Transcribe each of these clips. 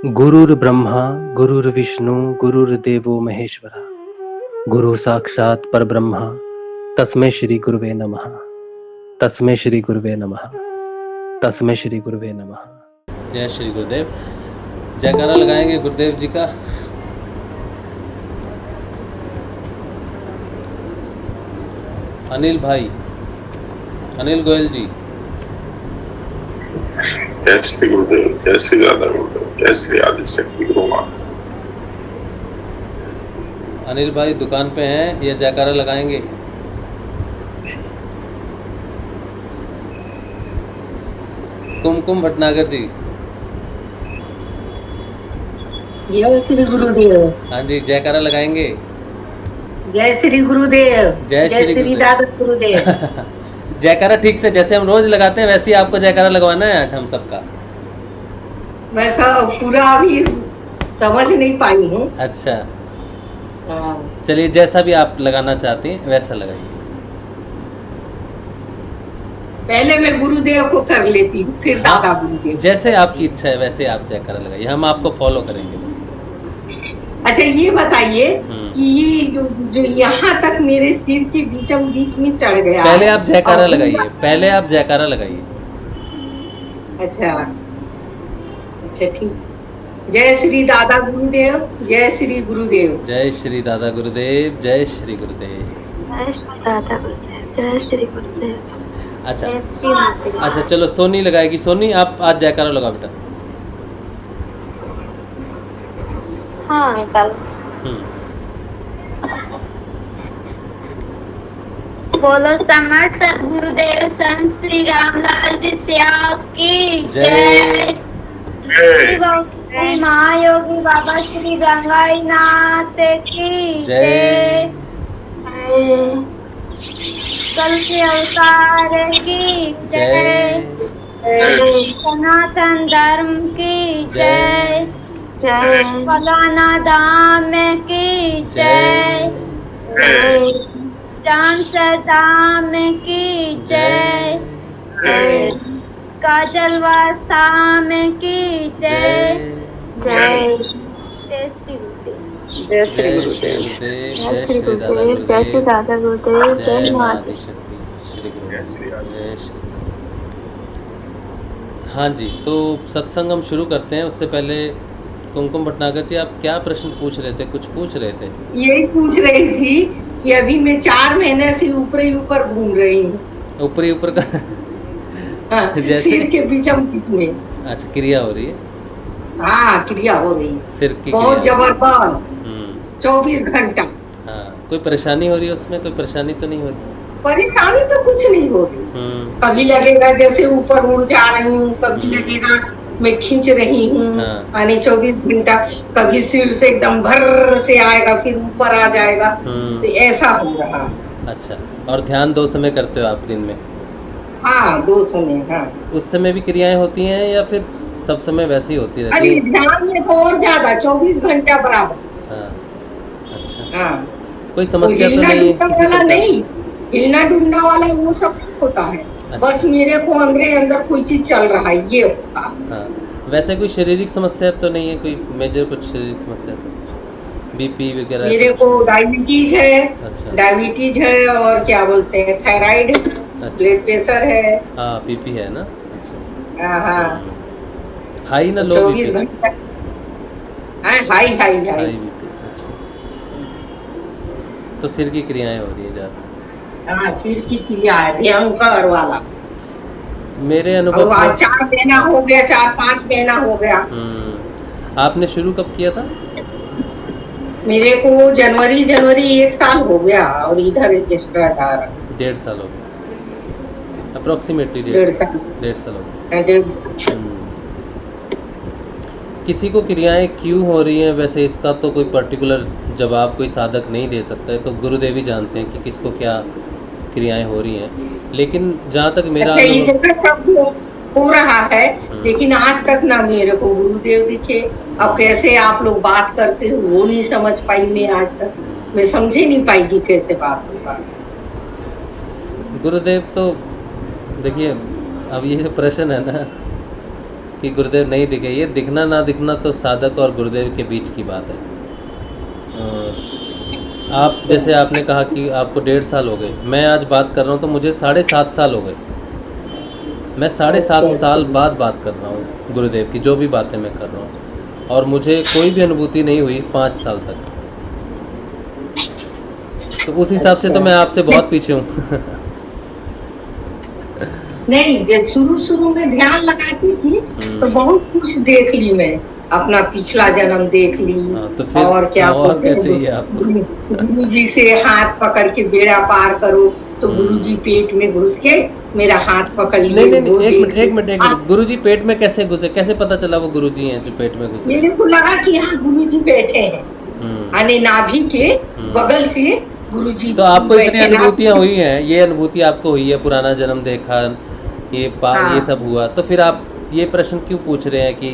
गुरुर्ब्रह्मा गुरुर्विष्णु गुरुर्देवो महेश्वरा गुरु साक्षात् परब्रह्म तस्मै श्री गुरुवे नमः। तस्मै श्री गुरुवे नमः। तस्मै श्री गुरुवे नमः। जय श्री गुरुदेव। जयकारा लगाएंगे गुरुदेव जी का। अनिल भाई, अनिल गोयल जी। जय श्री गुरुदेव, जय श्री राधा गुरुदेव, जय श्री आदिशक्ति गुरु माँ। अनिल भाई दुकान पे हैं या जयकारा लगाएंगे? कुमकुम भटनागर जी। जय श्री गुरुदेव। हाँ जी, जयकारा लगाएंगे। जय श्री गुरुदेव। जय श्री श्री दादा गुरुदेव। जयकारा ठीक से जैसे हम रोज लगाते हैं वैसे ही आपको जयकारा लगवाना है आज हम सबका। वैसा पूरा अभी समझ नहीं पाई हूँ। अच्छा, चलिए जैसा भी आप लगाना चाहती हैं वैसा लगाइए। पहले मैं गुरुदेव को कर लेती हूँ, फिर दादा गुरुदेव। जैसे आपकी इच्छा है वैसे आप जयकारा लगाइए, हम आपको फॉलो करेंगे बस। अच्छा ये बताइए कि ये जो यहाँ तक मेरे सिर के बीचों बीच में चढ़ गया। पहले आप जयकारा लगाइए, पहले आप जयकारा लगाइए। अच्छा ठीक। जय श्री दादा गुरुदेव, जय श्री गुरुदेव। जय श्री दादा गुरुदेव, जय श्री गुरुदेव। जय श्री दादा गुरुदेव, जय श्री गुरुदेव। अच्छा चलो सोनी लगाएगी। सोनी आप आज जयकारा लगाओ बेटा। हाँ अंकल। बोलो समर्थ सदगुरुदेव संत श्री रामलाल जी श्याम की जय। श्री महायोगी बाबा श्री गंगाई नाथ की जय। कल के अवतार की जय। सनातन धर्म की जय। फलाना धाम की जय। जामसर धाम की जय। काजलवास धाम की जय। जय जय श्री गुरुदेव। जय श्री गुरुदेव। जय श्री गुरुदेव, जय श्री दादा गुरुदेव, जय माँ आदिशक्ति श्री गुरु, जय श्री। हाँ जी, तो सत्संग हम शुरू करते हैं। उससे पहले कुमकुम भटनागर जी आप क्या प्रश्न पूछ रहे थे? कुछ पूछ रहे थे? यही पूछ रही थी कि अभी मैं 4 महीने से ऊपर ही ऊपर घूम रही हूँ। ऊपर ही ऊपर का जैसे सिर के बीचों बीच में। अच्छा, क्रिया हो रही है? हाँ क्रिया हो रही है, सिर की बहुत जबरदस्त। 24 घंटा। हाँ, कोई परेशानी हो रही है उसमें? कोई परेशानी तो नहीं हो रही? परेशानी तो कुछ नहीं हो रही। कभी लगेगा जैसे ऊपर उड़ जा रही हूँ, कभी लगेगा मैं खींच रही हूँ। यानी 24 घंटा कभी सिर से एकदम भर से आएगा, फिर ऊपर आ जाएगा, तो ऐसा हो रहा। अच्छा, और ध्यान 2 समय करते हो आप दिन में? हाँ 2 समय। हाँ, उस समय भी क्रियाएं होती हैं या फिर सब समय वैसे ही होती रहती है? अरे ध्यान में तो और ज्यादा 24 घंटा बराबर। हाँ, अच्छा। हाँ, कोई समस्या तो नहीं है? किसी वाला नहीं, हिलना डुलना वाला वो सब होता है। अच्छा। बस मेरे को अंदर कोई चीज चल रहा है ये होता है। हाँ, वैसे कोई शारीरिक समस्या तो नहीं है? कोई मेजर कुछ शारीरिक समस्या से? बीपी वगैरह? मेरे को डायबिटीज है। अच्छा। डायबिटीज है और क्या बोलते हैं थायराइड। अच्छा। ब्लड प्रेशर है। हाँ, बीपी है ना? अच्छा। हाँ, हाई ना लो? 24 घंटा हाई बीपी। अच्छा, तो सिर की क्रियाएं हो रही है ज्यादा? हाँ, सिर की क्रिया है भयंकर वाला। मेरे अनुभव 4 महीना हो गया, 4-5 महीना हो गया। आपने शुरू कब किया था? मेरे को जनवरी 1 साल हो गया और इधर एक्स्ट्रा 1.5 साल हो गया अप्रोक्सीमेटली। 1.5 साल हो गया। किसी को क्रियाएं क्यों हो रही हैं वैसे इसका तो कोई पर्टिकुलर जवाब कोई साधक नहीं दे सकता है, तो गुरुदेव ही जानते हैं कि किसको क्या क्रियाएं हो रही हैं। लेकिन जहाँ तक मेरा हो रहा है, लेकिन आज तक ना मेरे को गुरुदेव दिखे। अब कैसे आप लोग बात करते हो वो नहीं समझ पाई मैं आज तक। मैं समझे नहीं पाई कि कैसे बात होगा। गुरुदेव तो देखिए, अब ये प्रश्न है ना, कि गुरुदेव नहीं दिखे। ये दिखना ना दिखना तो साधक और गुरुदेव के बीच की बात है। आप जैसे आपने कहा कि आपको 1.5 साल हो गए, मैं आज बात कर रहा हूँ तो मुझे 7.5 साल हो गए। मैं 7.5 साल बाद बात कर रहा हूँ गुरुदेव की, जो भी बातें मैं कर रहा हूँ, और मुझे कोई भी अनुभूति नहीं हुई 5 साल तक। तो उस हिसाब से तो मैं आपसे बहुत पीछे हूँ। नहीं, जब शुरू में ध्यान लगाती थी तो बहुत कुछ देख ली मैं, अपना पिछला जन्म देख ली। तो फिर और क्या चाहिए आपको? गुरु जी से हाथ पकड़ के बेड़ा पार करो, तो गुरु जी पेट में घुस के मेरा हाथ पकड़ लिए। एक मिनट गुरु जी पेट में कैसे घुसे? कैसे पता चला वो गुरु जी हैं जो पेट में घुसे? मेरे को लगा कि यहाँ गुरु जी बैठे हैं, यानी नाभि के बगल से गुरु जी। तो आपको इतनी अनुभूतियाँ हुई हैं, ये अनुभूति आपको हुई है, पुराना जन्म देखा, ये सब हुआ, तो फिर आप ये प्रश्न क्यों पूछ रहे हैं कि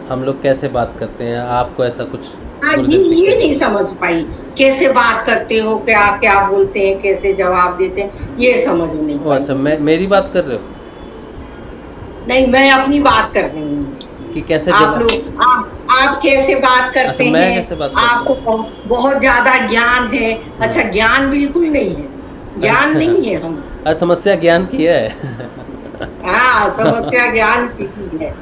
हम लोग कैसे बात करते हैं? आपको ऐसा कुछ ये नहीं समझ पाई, कैसे बात करते हो, क्या क्या बोलते हैं, कैसे जवाब देते हैं, ये समझ नहीं पाई। अच्छा, मेरी बात कर रहे हो? नहीं, मैं अपनी बात कर रही हूँ कि कैसे आप कैसे बात करते हैं। मैं कैसे बात आपको बहुत ज्यादा ज्ञान है। अच्छा, ज्ञान बिल्कुल नहीं है, ज्ञान नहीं है। हम समस्या ज्ञान की है। हाँ, समस्या ज्ञान की है,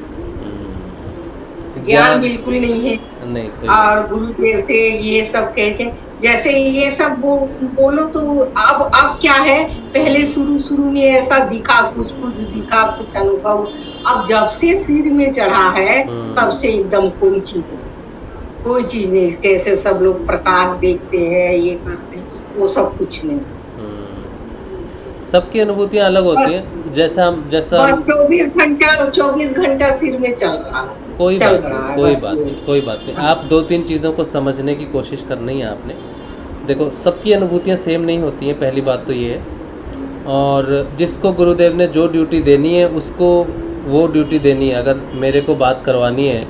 ज्ञान बिल्कुल नहीं है। नहीं। और गुरुदेव से ये सब कहते हैं, जैसे ये सब बोलो तो अब क्या है, पहले शुरू में ऐसा दिखा, कुछ दिखा, कुछ अनुभव। अब जब से सिर में चढ़ा है तब से एकदम कोई चीज नहीं। कैसे सब लोग प्रकाश देखते हैं, ये करते हैं, वो सब कुछ नहीं। सबकी अनुभूतियां अलग होती हैं। जैसा 24 घंटा सिर में चल रहा है। कोई बात नहीं। आप 2-3 चीज़ों को समझने की कोशिश करनी है आपने। देखो, सबकी अनुभूतियां सेम नहीं होती हैं, पहली बात तो ये है। और जिसको गुरुदेव ने जो ड्यूटी देनी है उसको वो ड्यूटी देनी है। अगर मेरे को बात करवानी है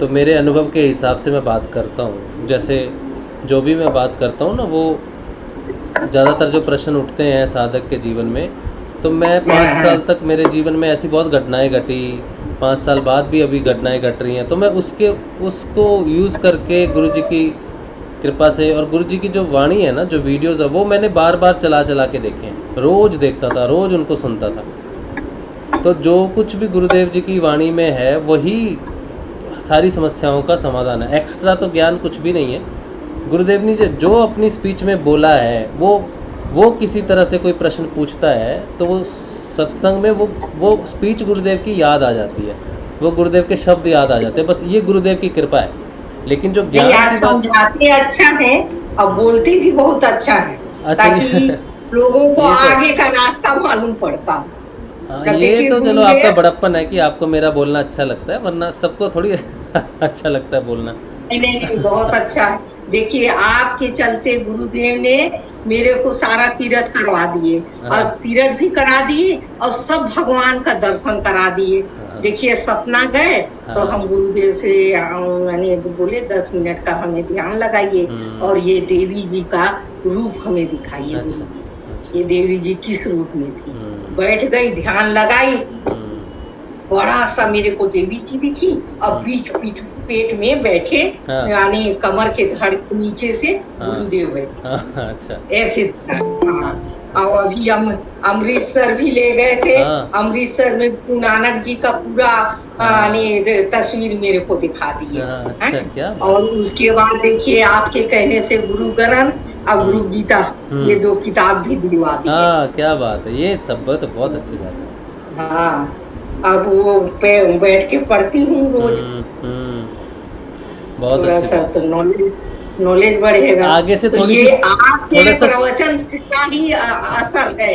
तो मेरे अनुभव के हिसाब से मैं बात करता हूँ। जैसे जो भी मैं बात करता हूँ ना, वो ज़्यादातर जो प्रश्न उठते हैं साधक के जीवन में, तो मैं 5 साल तक मेरे जीवन में ऐसी बहुत घटनाएं घटी, 5 साल बाद भी अभी घटनाएं घट रही हैं, तो मैं उसको यूज़ करके गुरु जी की कृपा से, और गुरु जी की जो वाणी है ना, जो वीडियोज़ है, वो मैंने बार बार चला के देखे हैं। रोज़ देखता था, रोज़ उनको सुनता था। तो जो कुछ भी गुरुदेव जी की वाणी में है वही सारी समस्याओं का समाधान है। एक्स्ट्रा तो ज्ञान कुछ भी नहीं है। गुरुदेव ने जो अपनी स्पीच में बोला है, वो किसी तरह से कोई प्रश्न पूछता है तो वो सत्संग में वो स्पीच गुरुदेव की याद आ जाती है, वो गुरुदेव के शब्द याद आ जाते हैं। बस ये गुरुदेव की कृपा है। लेकिन जो ज्ञान की बात, समझाते अच्छा है और बोलते भी बहुत अच्छा है, ताकि लोगों को आगे का रास्ता मालूम पड़ता। ये तो चलो आपका बड़प्पन है कि आपको मेरा बोलना अच्छा लगता है, वरना सबको थोड़ी अच्छा लगता है बोलना। नहीं, बहुत अच्छा है। देखिए, आपके चलते गुरुदेव ने मेरे को सारा तीर्थ करवा दिए, और तीर्थ भी करा दिए और सब भगवान का दर्शन करा दिए। देखिए, सतना गए तो हम गुरुदेव से यानी बोले 10 मिनट का हमें ध्यान लगाइए और ये देवी जी का रूप हमें दिखाइए। ये देवी जी किस रूप में थी। बैठ गई, ध्यान लगाई, बड़ा सा मेरे को देवी जी दिखी, और बीच पेट में बैठे, यानी कमर के धड़ नीचे से गुरुदेव बैठे। अच्छा, ऐसे। और अभी हम अमृतसर भी ले गए थे। अमृतसर में गुरु नानक जी का पूरा तस्वीर मेरे को दिखा दिए। अच्छा, और उसके बाद देखिए, आपके कहने से गुरु ग्रंथ और गुरु गीता, ये 2 किताब भी दिलवा दी। क्या बात है, ये सब तो बहुत अच्छी बात है। हाँ, अब वो बैठ के पढ़ती हूँ रोज। बहुत अच्छा, तो नॉलेज बढ़ेगा आगे से। तो ये आपके प्रवचन का ही असर है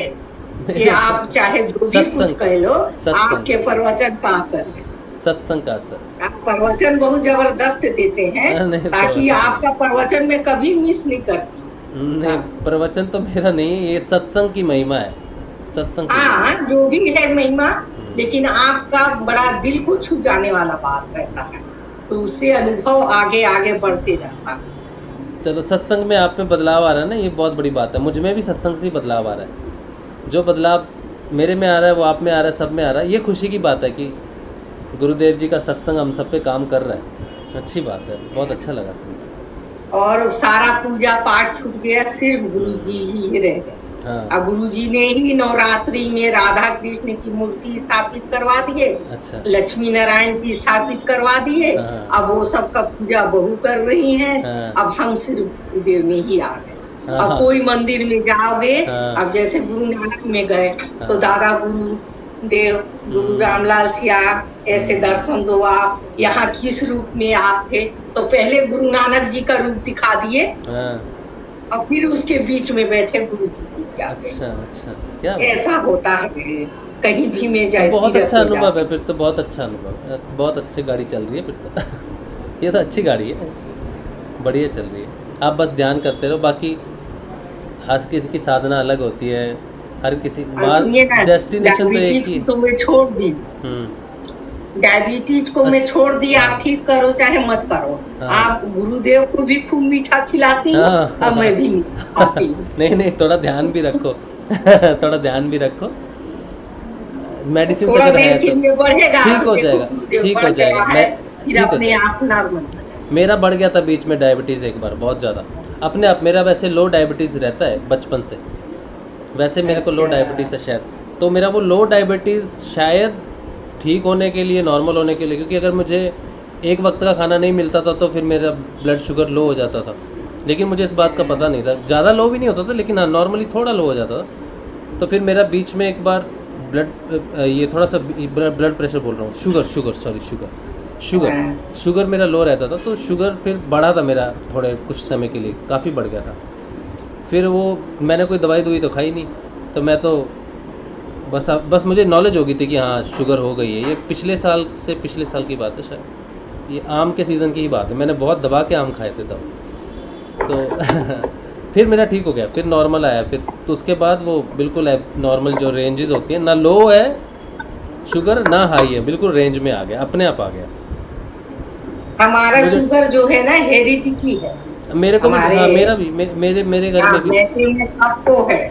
कि आप चाहे जो भी कुछ कह लो, आपके प्रवचन का असर है, सत्संग का असर। आप प्रवचन बहुत जबरदस्त देते हैं, ताकि आपका प्रवचन में कभी मिस नहीं करती। नहीं, प्रवचन तो मेरा नहीं, ये सत्संग की महिमा है। सत्संग, हाँ, जो भी है महिमा, लेकिन आपका बड़ा दिल को छू जाने वाला बात रहता है, तो उससे अनुभव आगे बढ़ते जाता है। चलो, सत्संग में आप में बदलाव आ रहा है ना, ये बहुत बड़ी बात है। मुझ में भी सत्संग से बदलाव आ रहा है। जो बदलाव मेरे में आ रहा है वो आप में आ रहा है, सब में आ रहा है। ये खुशी की बात है कि गुरुदेव जी का सत्संग हम सब पे काम कर रहा है, अच्छी बात है, बहुत अच्छा लगा सुनकर। और सारा पूजा पाठ छूट गया, सिर्फ गुरु जी ही रह गए। हाँ। और गुरु जी ने ही नवरात्रि में राधा कृष्ण की मूर्ति स्थापित करवा दिए, अच्छा। लक्ष्मी नारायण की स्थापित करवा दिए। हाँ। अब वो सबका पूजा बहू कर रही हैं। हाँ। अब हम सिर्फ गुरुदेव में ही आ गए। हाँ। अब कोई मंदिर में जाओगे, हाँ। अब जैसे गुरु नानक में गए तो दादा गुरु देव, गुरु रामलाल सिया ऐसे दर्शन दो। आप यहाँ किस रूप में आप थे, तो पहले गुरु नानक जी का रूप दिखा दिए। हाँ। और फिर उसके बीच में बैठे गुरु जी जाते। अच्छा अच्छा, क्या ऐसा होता है कहीं भी में जाए। बहुत अच्छा अनुभव है फिर तो, बहुत अच्छा अनुभव है, बहुत अच्छी गाड़ी चल रही है फिर तो ये तो अच्छी गाड़ी है, बढ़िया चल रही है। आप बस ध्यान करते रहो, बाकी हर किसी की साधना अलग होती है, हर किसी डेस्टिनेशन तो एक ही। तो मैं छोड़ दी, डायबिटीज को मैं छोड़ दी। आप ठीक करो चाहे मत करो। आप गुरुदेव को भी खूब मीठा खिलाती हूँ और मैं भी खाती हूँ। नहीं, थोड़ा ध्यान भी रखो थोड़ा ध्यान भी रखो, मेडिसिन थोड़ा अगर है देर तो बढ़ेगा, ठीक हो जाएगा, ठीक हो जाएगा। मैं फिर अपने आप नॉर्मल। मेरा बढ़ गया था बीच में डायबिटीज़ एक बार, बहुत ज़्यादा अपने आप। मेरा वैसे लो डायबिटीज़ रहता है बचपन से, वैसे मेरे को लो डायबिटीज़ है शायद, तो मेरा वो लो डायबिटीज़ शायद ठीक होने के लिए, नॉर्मल होने के लिए, क्योंकि अगर मुझे एक वक्त का खाना नहीं मिलता था तो फिर मेरा ब्लड शुगर लो हो जाता था। लेकिन मुझे इस बात का पता नहीं था, ज़्यादा लो भी नहीं होता था, लेकिन हाँ नॉर्मली थोड़ा लो हो जाता था। तो फिर मेरा बीच में एक बार ये थोड़ा सा ब्लड प्रेशर बोल रहा हूँ, शुगर मेरा लो रहता था। तो शुगर फिर बढ़ा था मेरा थोड़े कुछ समय के लिए, काफ़ी बढ़ गया था। फिर वो मैंने कोई दवाई तो खाई नहीं, तो मैं तो बस मुझे नॉलेज हो गई थी कि हाँ शुगर हो गई है। ये पिछले साल की बात है शायद, ये आम के सीज़न की ही बात है। मैंने बहुत दबा के आम खाए थे तब तो फिर मेरा ठीक हो गया, फिर नॉर्मल आया फिर। तो उसके बाद वो बिल्कुल नॉर्मल जो रेंजेस होती हैं, ना लो है शुगर ना हाई है, बिल्कुल रेंज में आ गया, अपने आप आ गया। हमारा शुगर जो है ना हेरिडिटी है। मेरे को भी, हाँ मेरा भी, मेरे घर में भी सबको है।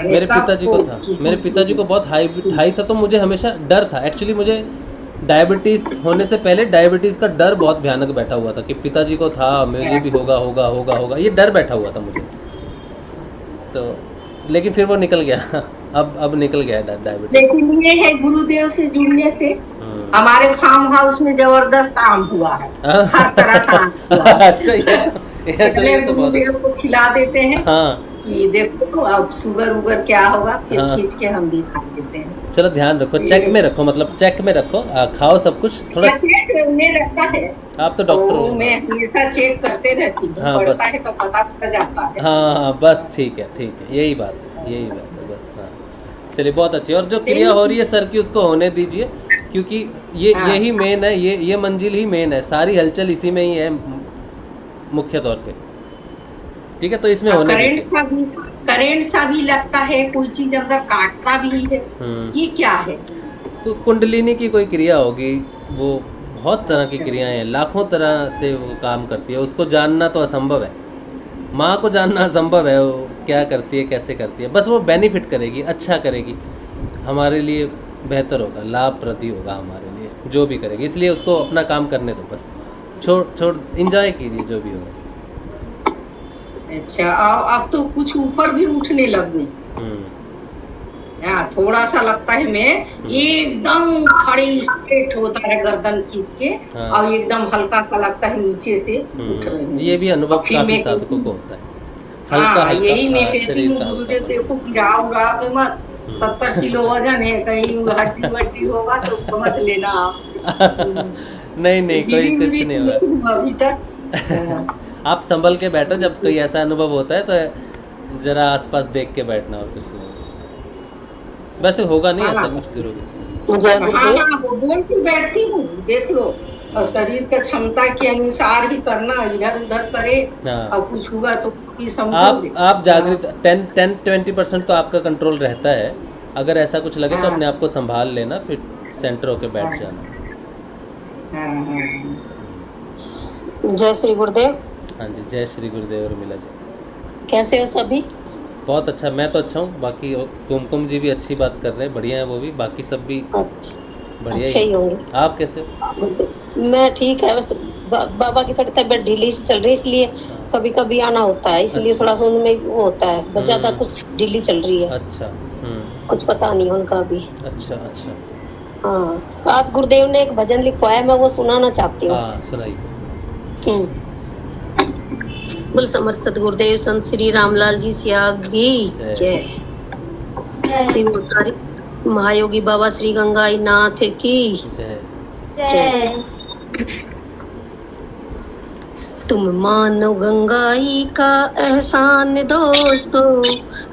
मेरे पिताजी को था, मेरे पिताजी को बहुत हाई था। तो मुझे हमेशा डर था, एक्चुअली मुझे डायबिटीज़ होने से पहले डायबिटीज़ का डर बहुत भयानक बैठा हुआ था कि पिताजी को था, मुझे भी होगा, ये डर बैठा हुआ था मुझे। तो लेकिन फिर वो निकल गया अब निकल गया डायबिटीज। लेकिन ये है गुरुदेव से जुड़ने से हमारे फार्म हाउस में जबरदस्त आम हुआ है, हर तरह का आम हुआ है। अच्छा, ये तो गुरुदेव को खिला देते हैं। हाँ कि देखो अब शुगर क्या होगा, फिर खींच के हम भी खा लेते हैं। चलो ध्यान रखो, चेक में रखो, मतलब चेक में रखो, खाओ सब कुछ थोड़ा। चेक में रहता है, आप तो डॉक्टर हो। मैं हमेशा चेक करते रहती हूँ। हाँ, पड़ता है तो पता चल जाता है। हाँ बस ठीक है, यही बात है बस। हाँ चलिए, बहुत अच्छी। और जो क्रिया हो रही है सर की, उसको होने दीजिए, क्योंकि यही मेन है, ये मंजिल ही मेन है, सारी हलचल इसी में ही है मुख्य तौर पे। ठीक है, तो इसमें होने करंट सा भी लगता है, कोई चीज अंदर काटता भी है। ये क्या है? तो कुंडलिनी की कोई क्रिया होगी, वो बहुत तरह की क्रियाएं हैं, लाखों तरह से वो काम करती है। उसको जानना तो असंभव है, माँ को जानना असंभव है वो क्या करती है, कैसे करती है। बस वो बेनिफिट करेगी, अच्छा करेगी, हमारे लिए बेहतर होगा, लाभप्रद होगा हमारे लिए जो भी करेगी। इसलिए उसको अपना काम करने दो, बस छोड़ एंजॉय कीजिए जो भी होगा। अच्छा, अब तो कुछ ऊपर भी उठने लग गई। थोड़ा सा लगता है मैं एकदम खड़ी स्ट्रेट होता है गर्दन खींच के। हाँ। और एकदम हल्का सा लगता है नीचे से उठ रही हूँ। ये भी अनुभव काफी साधकों को होता है, हल्का हल्का। यही मैं कहती हूँ गुरुदेव देखो गिरा उड़ा के मत, 70 किलो वजन है, कहीं हड्डी होगा तो समझ लेना आप। नहीं कोई कुछ नहीं होगा अभी तक। आप संभल के बैठो, जब कोई ऐसा अनुभव होता है तो जरा आसपास देख के बैठना, और कुछ नहीं। वैसे होगा नहीं ऐसा कुछ करोगे। हाँ, बोल के बैठती हूँ, देख लो, और शरीर का क्षमता के अनुसार ही करना, इधर उधर करे। हाँ। और कुछ हुआ तो आप जागृत 10-20% तो आपका कंट्रोल रहता है। अगर ऐसा कुछ लगे तो अपने आप को संभाल लेना, फिर सेंटर होके बैठ जाना। जय श्री गुरुदेव। हाँ जी, जय श्री गुरुदेव। और मिला जी, कैसे हो सभी? बहुत अच्छा, मैं तो अच्छा हूँ। बाकी कुमकुम जी भी अच्छी बात कर रहे हैं, बढ़िया है वो भी, बाकी सब भी अच्छा। बढ़िया अच्छे ही होंगे। आप कैसे हो? मैं ठीक है, बस बाबा की थोड़ी तबीयत ढीली से चल रही है, इसलिए कभी कभी आना होता है, इसलिए अच्छा। थोड़ा सा उनमें वो होता है, ज्यादा कुछ ढीली चल रही है, अच्छा। कुछ पता नहीं उनका अभी। अच्छा अच्छा। हाँ, आज गुरुदेव ने एक भजन लिखवाया, मैं वो सुनाना चाहती हूँ। हाँ सुनाइए। बोल समर्थ सतगुरुदेव संत श्री रामलाल जी सियाग की जय। त्रिपुरारी महायोगी बाबा श्री गंगाई नाथ की जय। जय। तुम मानो गंगाई का एहसान दोस्तों,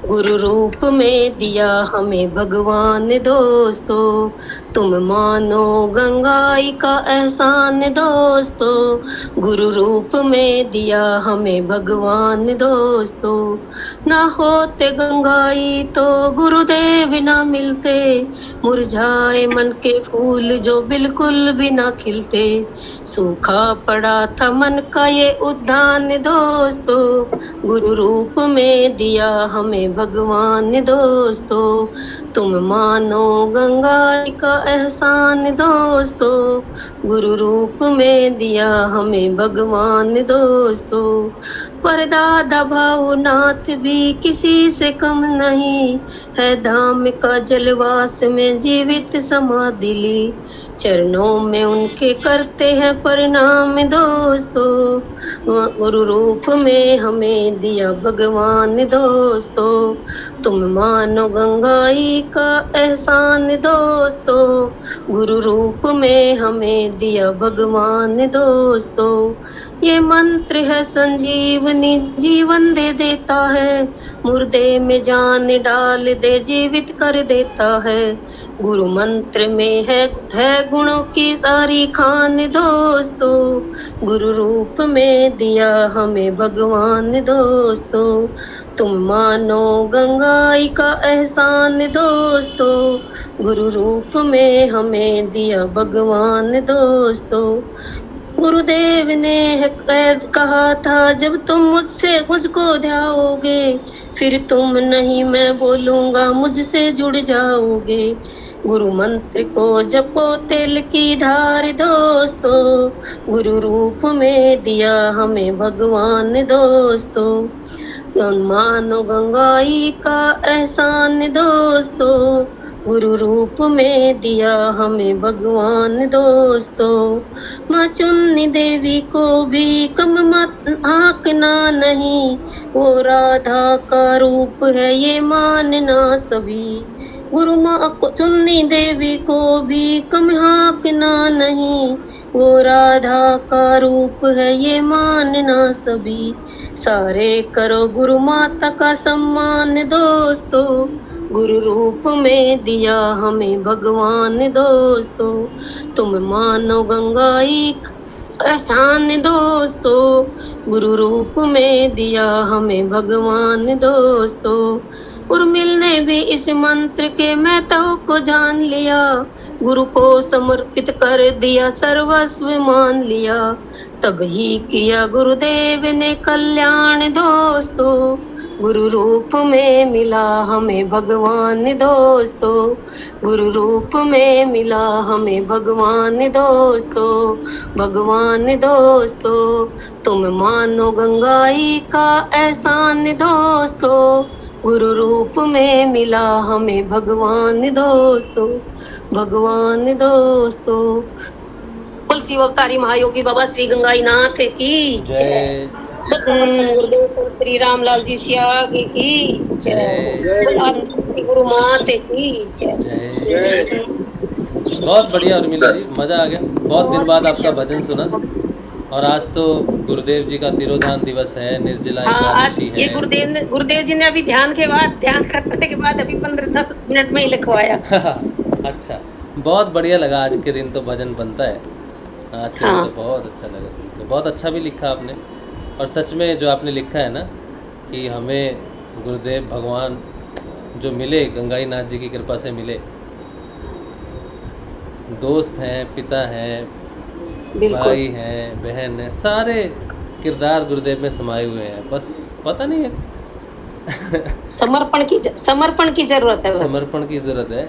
गुरु रूप में दिया हमें भगवान दोस्तों। तुम मानो गंगाई का एहसान दोस्तों, गुरु रूप में दिया हमें भगवान दोस्तों। ना होते गंगाई तो गुरुदेव ना मिलते, मुरझाए मन के फूल जो बिल्कुल भी ना खिलते। सूखा पड़ा था मन का ये उद्यान दोस्तों, गुरु रूप में दिया हमें भगवान दोस्तों। तुम मानो गंगाई का एहसान दोस्तों, गुरु रूप में दिया हमें भगवान दोस्तों। पर्दा दबाओ नाथ भी किसी से कम नहीं है, धाम का जलवास में जीवित समाधि ली। चरणों में उनके करते हैं प्रणाम दोस्तों, गुरु रूप में हमें दिया भगवान दोस्तों। तुम मानो गंगाई का एहसान दोस्तों, गुरु रूप में हमें दिया भगवान दोस्तों। ये मंत्र है संजीवनी, जीवन दे देता है, मुर्दे में जान डाल दे जीवित कर देता है। गुरु मंत्र में है गुणों की सारी खान दोस्तों, गुरु रूप में दिया हमें भगवान दोस्तों। तुम मानो गंगाई का एहसान दोस्तों, गुरु रूप में हमें दिया भगवान दोस्तों। गुरुदेव ने कहा था जब तुम मुझको ध्याओगे, फिर तुम नहीं मैं बोलूंगा मुझसे जुड़ जाओगे। गुरु मंत्र को जपो तेल की धार दोस्तों, गुरु रूप में दिया हमें भगवान दोस्तों। मानो गंगाई का एहसान दोस्तों, गुरु रूप में दिया हमें भगवान दोस्तों। माँ चुन्नी देवी को भी कम मत आंकना नहीं, वो राधा का रूप है ये मानना सभी। गुरु माँ को चुन्नी देवी को भी कम आंकना नहीं, वो राधा का रूप है ये मानना सभी। सारे करो गुरु माता का सम्मान दोस्तों, गुरु रूप में दिया हमें भगवान दोस्तों। तुम मानो गंगाई एहसान दोस्तों, गुरु रूप में दिया हमें भगवान दोस्तों। उर्मिल ने भी इस मंत्र के महत्व को जान लिया, गुरु को समर्पित कर दिया सर्वस्व मान लिया। तब ही किया गुरुदेव ने कल्याण दोस्तों, गुरु रूप में मिला हमें भगवान दोस्तों। गुरु रूप में मिला हमें भगवान दोस्तों, भगवान दोस्तों। तुम मानो गंगाई का एहसान दोस्तों, गुरु रूप में मिला हमें भगवान दोस्तों, भगवान दोस्तों। बोल शिव अवतारी महायोगी बाबा श्री गंगाई नाथ की जय। गुरुदेव श्री रामलाल जी सियाग की जय। गुरु माते की जय। बहुत बढ़िया उर्मिला जी, मजा आ गया। बहुत दिन बाद आपका भजन सुना, और आज तो गुरुदेव जी का तिरोधान दिवस है, निर्जला एकादशी है। ये गुरुदेव जी ने अभी ध्यान करने के बाद अभी 15-10 मिनट में ही लिखवाया। अच्छा, बहुत बढ़िया लगा। आज के दिन तो भजन बनता है, आज के दिन तो बहुत अच्छा लगा सुन के। बहुत अच्छा भी लिखा आपने, और सच में जो आपने लिखा है ना कि हमें गुरुदेव भगवान जो मिले, गंगाई नाथ जी की कृपा से मिले, दोस्त हैं, पिता हैं, भाई हैं, बहन है, सारे किरदार गुरुदेव में समाये हुए हैं। बस पता नहीं है समर्पण की जरूरत है। समर्पण की जरूरत है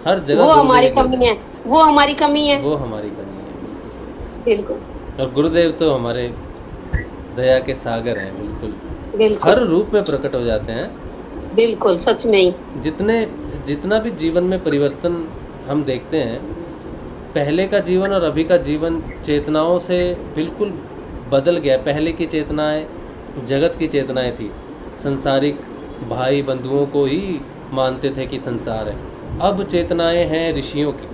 हर जगह। वो हमारी कमी है, वो हमारी कमी है। वो हमारी कमी है, बिल्कुल सही। बिल्कुल और गुरुदेव तो हमारे दया के सागर हैं, बिल्कुल हर बिल्कुल रूप में प्रकट हो जाते हैं। बिल्कुल सच में ही। जितना भी जीवन में परिवर्तन हम देखते हैं, पहले का जीवन और अभी का जीवन चेतनाओं से बिल्कुल बदल गया। पहले की चेतनाएं जगत की चेतनाएं थी, संसारिक भाई बंधुओं को ही मानते थे कि संसार है। अब चेतनाएं हैं ऋषियों की,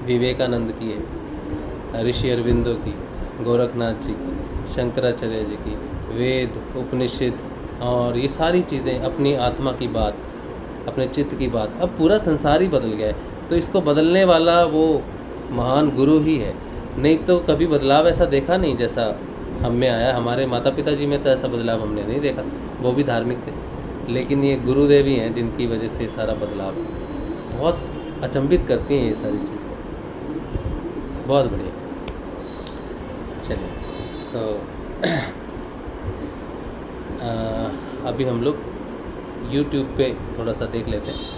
विवेकानंद की है, ऋषि अरविंदो की, गोरखनाथ जी की, शंकराचार्य जी की, वेद उपनिषद और ये सारी चीज़ें, अपनी आत्मा की बात, अपने चित्त की बात। अब पूरा संसार ही बदल गया है। तो इसको बदलने वाला वो महान गुरु ही है। नहीं तो कभी बदलाव ऐसा देखा नहीं जैसा हम में आया। हमारे माता पिता जी में तो ऐसा बदलाव हमने नहीं देखा, वो भी धार्मिक थे, लेकिन ये गुरुदेव ही हैं जिनकी वजह से सारा बदलाव। बहुत अचंभित करती हैं ये सारी चीज़ें। बहुत बढ़िया। चलिए तो अभी हम लोग YouTube पे थोड़ा सा देख लेते हैं।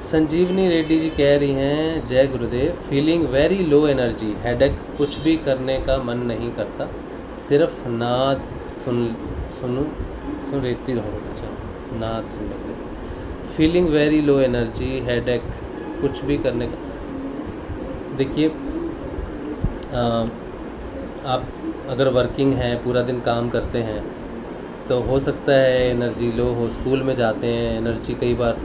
संजीवनी रेड्डी जी कह रही हैं, जय गुरुदेव, feeling very low energy, headache, कुछ भी करने का मन नहीं करता, सिर्फ नाद सुन रहती रहूँ। अच्छा, नाद सुन लेते। Feeling very low energy, headache, कुछ भी करने का। देखिए, आप अगर वर्किंग हैं, पूरा दिन काम करते हैं, तो हो सकता है एनर्जी लो हो। स्कूल में जाते हैं, एनर्जी कई बार,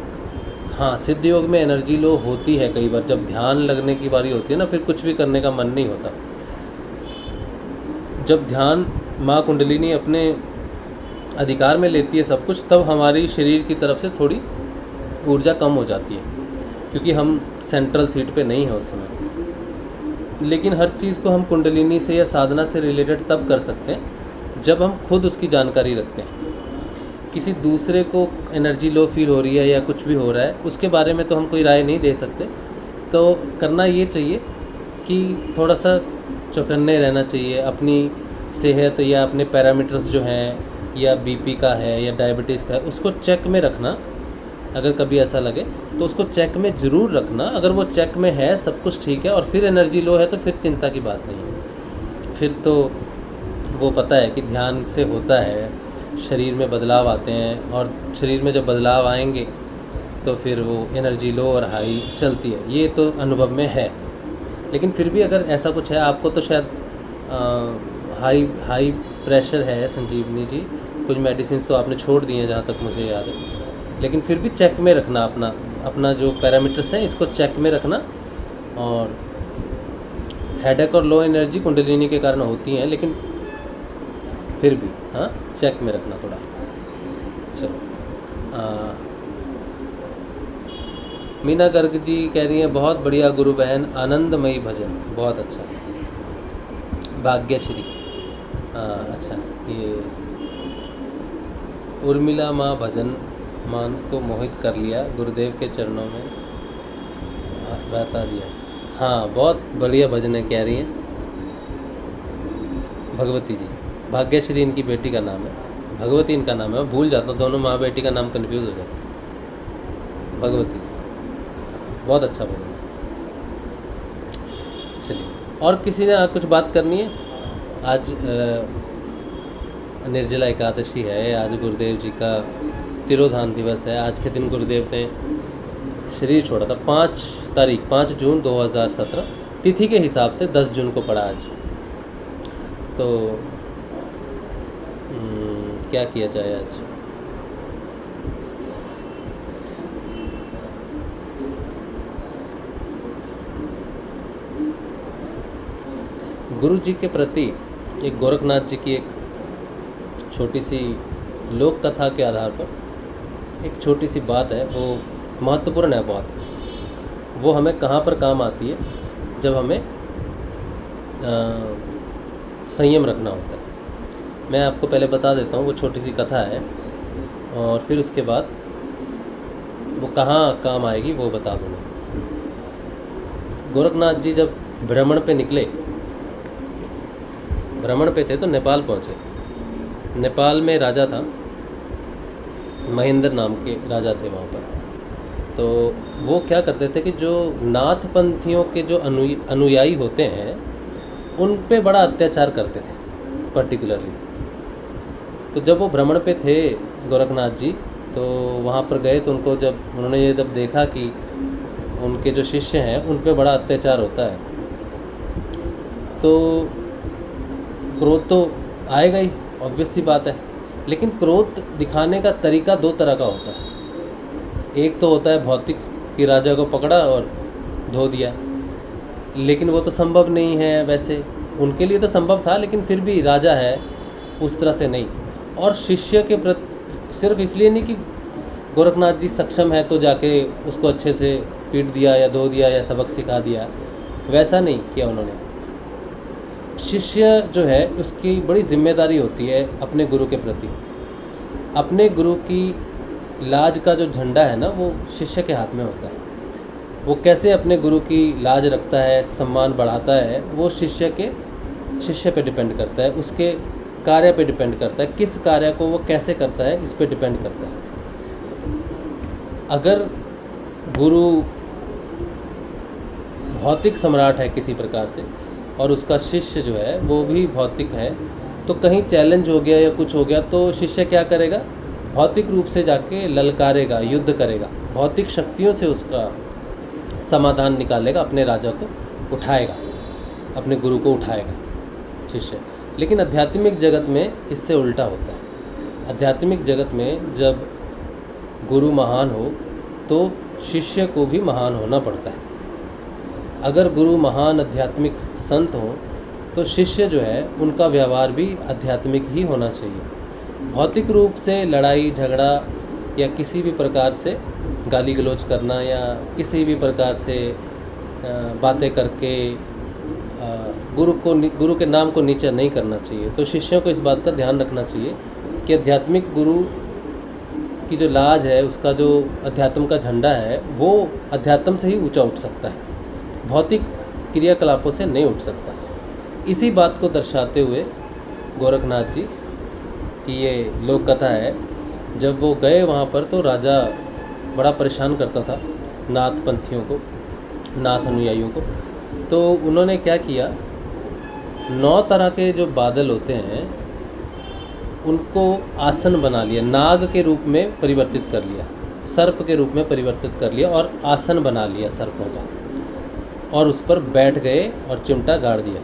हाँ, सिद्ध योग में एनर्जी लो होती है कई बार। जब ध्यान लगने की बारी होती है ना, फिर कुछ भी करने का मन नहीं होता। जब ध्यान माँ कुंडलिनी अपने अधिकार में लेती है सब कुछ, तब हमारी शरीर की तरफ से थोड़ी ऊर्जा कम हो जाती है, क्योंकि हम सेंट्रल सीट पे नहीं है उस समय। लेकिन हर चीज़ को हम कुंडलिनी से या साधना से रिलेटेड तब कर सकते हैं जब हम खुद उसकी जानकारी रखते हैं। किसी दूसरे को एनर्जी लो फील हो रही है या कुछ भी हो रहा है, उसके बारे में तो हम कोई राय नहीं दे सकते। तो करना ये चाहिए कि थोड़ा सा चौकन्ने रहना चाहिए। अपनी सेहत या अपने पैरामीटर्स जो हैं, या बीपी का है या डायबिटीज़ का है, उसको चेक में रखना। अगर कभी ऐसा लगे तो उसको चेक में ज़रूर रखना। अगर वो चेक में है, सब कुछ ठीक है, और फिर एनर्जी लो है, तो फिर चिंता की बात नहीं है। फिर तो वो पता है कि ध्यान से होता है, शरीर में बदलाव आते हैं, और शरीर में जब बदलाव आएंगे तो फिर वो एनर्जी लो और हाई चलती है। ये तो अनुभव में है। लेकिन फिर भी अगर ऐसा कुछ है, आपको तो शायद हाई प्रेशर है संजीवनी जी, कुछ मेडिसिन तो आपने छोड़ दी हैं जहाँ तक मुझे याद है, लेकिन फिर भी चेक में रखना अपना जो पैरामीटर्स हैं, इसको चेक में रखना। और हेडेक और लो एनर्जी कुंडलिनी के कारण होती हैं, लेकिन फिर भी हाँ, चेक में रखना थोड़ा। चलो, मीना गर्ग जी कह रही हैं, बहुत बढ़िया गुरु बहन, आनंदमयी भजन, बहुत अच्छा। भाग्यश्री, अच्छा, ये उर्मिला माँ भजन मान को मोहित कर लिया, गुरुदेव के चरणों में बता दिया। हाँ, बहुत बढ़िया भजन है, कह रही हैं भगवती जी। भाग्यश्री इनकी बेटी का नाम है, भगवती इनका नाम है। मैं भूल जाता हूँ, दोनों माँ बेटी का नाम कंफ्यूज हो जाता। भगवती जी, बहुत अच्छा भजन। चलिए, और किसी ने कुछ बात करनी है? आज निर्जला एकादशी है, आज गुरुदेव जी का तिरोधान दिवस है। आज के दिन गुरुदेव ने शरीर छोड़ा था, 5 जून 2017, तिथि के हिसाब से 10 जून को पड़ा आज। तो क्या किया जाए आज? गुरु जी के प्रति एक गोरखनाथ जी की एक छोटी सी लोक कथा के आधार पर एक छोटी सी बात है, वो महत्वपूर्ण है बहुत। वो हमें कहाँ पर काम आती है? जब हमें संयम रखना होता है। मैं आपको पहले बता देता हूँ, वो छोटी सी कथा है, और फिर उसके बाद वो कहाँ काम आएगी वो बता दूँगा। गोरखनाथ जी जब भ्रमण पे निकले, भ्रमण पे थे तो नेपाल पहुँचे। नेपाल में राजा था, महेंद्र नाम के राजा थे वहाँ पर। तो वो क्या करते थे कि जो नाथपंथियों के जो अनुयायी होते हैं उन पे बड़ा अत्याचार करते थे पर्टिकुलरली। तो जब वो भ्रमण पे थे गोरखनाथ जी, तो वहाँ पर गए तो उनको जब उन्होंने ये जब देखा कि उनके जो शिष्य हैं उन पे बड़ा अत्याचार होता है, तो क्रोध तो आएगा ही, ऑब्वियस सी बात है। लेकिन क्रोध दिखाने का तरीका दो तरह का होता है। एक तो होता है भौतिक कि राजा को पकड़ा और धो दिया, लेकिन वो तो संभव नहीं है। वैसे उनके लिए तो संभव था, लेकिन फिर भी राजा है, उस तरह से नहीं। और शिष्य के प्रति सिर्फ इसलिए नहीं कि गोरखनाथ जी सक्षम है तो जाके उसको अच्छे से पीट दिया या धो दिया या सबक सिखा दिया, वैसा नहीं किया उन्होंने। शिष्य जो है उसकी बड़ी जिम्मेदारी होती है अपने गुरु के प्रति। अपने गुरु की लाज का जो झंडा है ना, वो शिष्य के हाथ में होता है। वो कैसे अपने गुरु की लाज रखता है, सम्मान बढ़ाता है, वो शिष्य पे डिपेंड करता है, उसके कार्य पे डिपेंड करता है। किस कार्य को वो कैसे करता है, इस पे डिपेंड करता है। अगर गुरु भौतिक सम्राट है किसी प्रकार से और उसका शिष्य जो है वो भी भौतिक है, तो कहीं चैलेंज हो गया या कुछ हो गया तो शिष्य क्या करेगा, भौतिक रूप से जाके ललकारेगा, युद्ध करेगा, भौतिक शक्तियों से उसका समाधान निकालेगा, अपने राजा को उठाएगा, अपने गुरु को उठाएगा शिष्य। लेकिन आध्यात्मिक जगत में इससे उल्टा होता है। आध्यात्मिक जगत में जब गुरु महान हो तो शिष्य को भी महान होना पड़ता है। अगर गुरु महान आध्यात्मिक संत हो तो शिष्य जो है उनका व्यवहार भी आध्यात्मिक ही होना चाहिए। भौतिक रूप से लड़ाई झगड़ा या किसी भी प्रकार से गाली गलौज करना या किसी भी प्रकार से बातें करके गुरु के नाम को नीचा नहीं करना चाहिए। तो शिष्यों को इस बात का ध्यान रखना चाहिए कि आध्यात्मिक गुरु की जो लाज है, उसका जो अध्यात्म का झंडा है, वो अध्यात्म से ही ऊंचा उठ सकता है, भौतिक क्रियाकलापों से नहीं उठ सकता। इसी बात को दर्शाते हुए गोरखनाथ जी की ये लोक कथा है। जब वो गए वहाँ पर तो राजा बड़ा परेशान करता था नाथपंथियों को, नाथ अनुयायियों को। तो उन्होंने क्या किया, 9 तरह के जो बादल होते हैं उनको आसन बना लिया, नाग के रूप में परिवर्तित कर लिया, सर्प के रूप में परिवर्तित कर लिया और आसन बना लिया सर्पों का, और उस पर बैठ गए और चिमटा गाड़ दिया।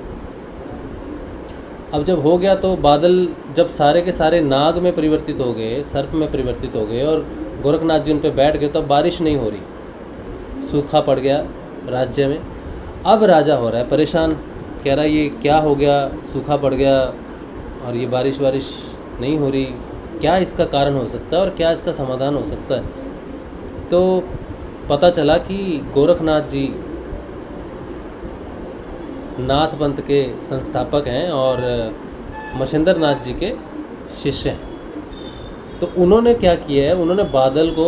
अब जब हो गया तो बादल जब सारे के सारे नाग में परिवर्तित हो गए, सर्प में परिवर्तित हो गए और गोरखनाथ जी उन पर बैठ गए, तो अब बारिश नहीं हो रही, सूखा पड़ गया राज्य में। अब राजा हो रहा है परेशान, कह रहा है ये क्या हो गया, सूखा पड़ गया और ये बारिश नहीं हो रही, क्या इसका कारण हो सकता है और क्या इसका समाधान हो सकता है। तो पता चला कि गोरखनाथ जी नाथ पंथ के संस्थापक हैं और मच्छिंद्र नाथ जी के शिष्य हैं। तो उन्होंने क्या किया है, उन्होंने बादल को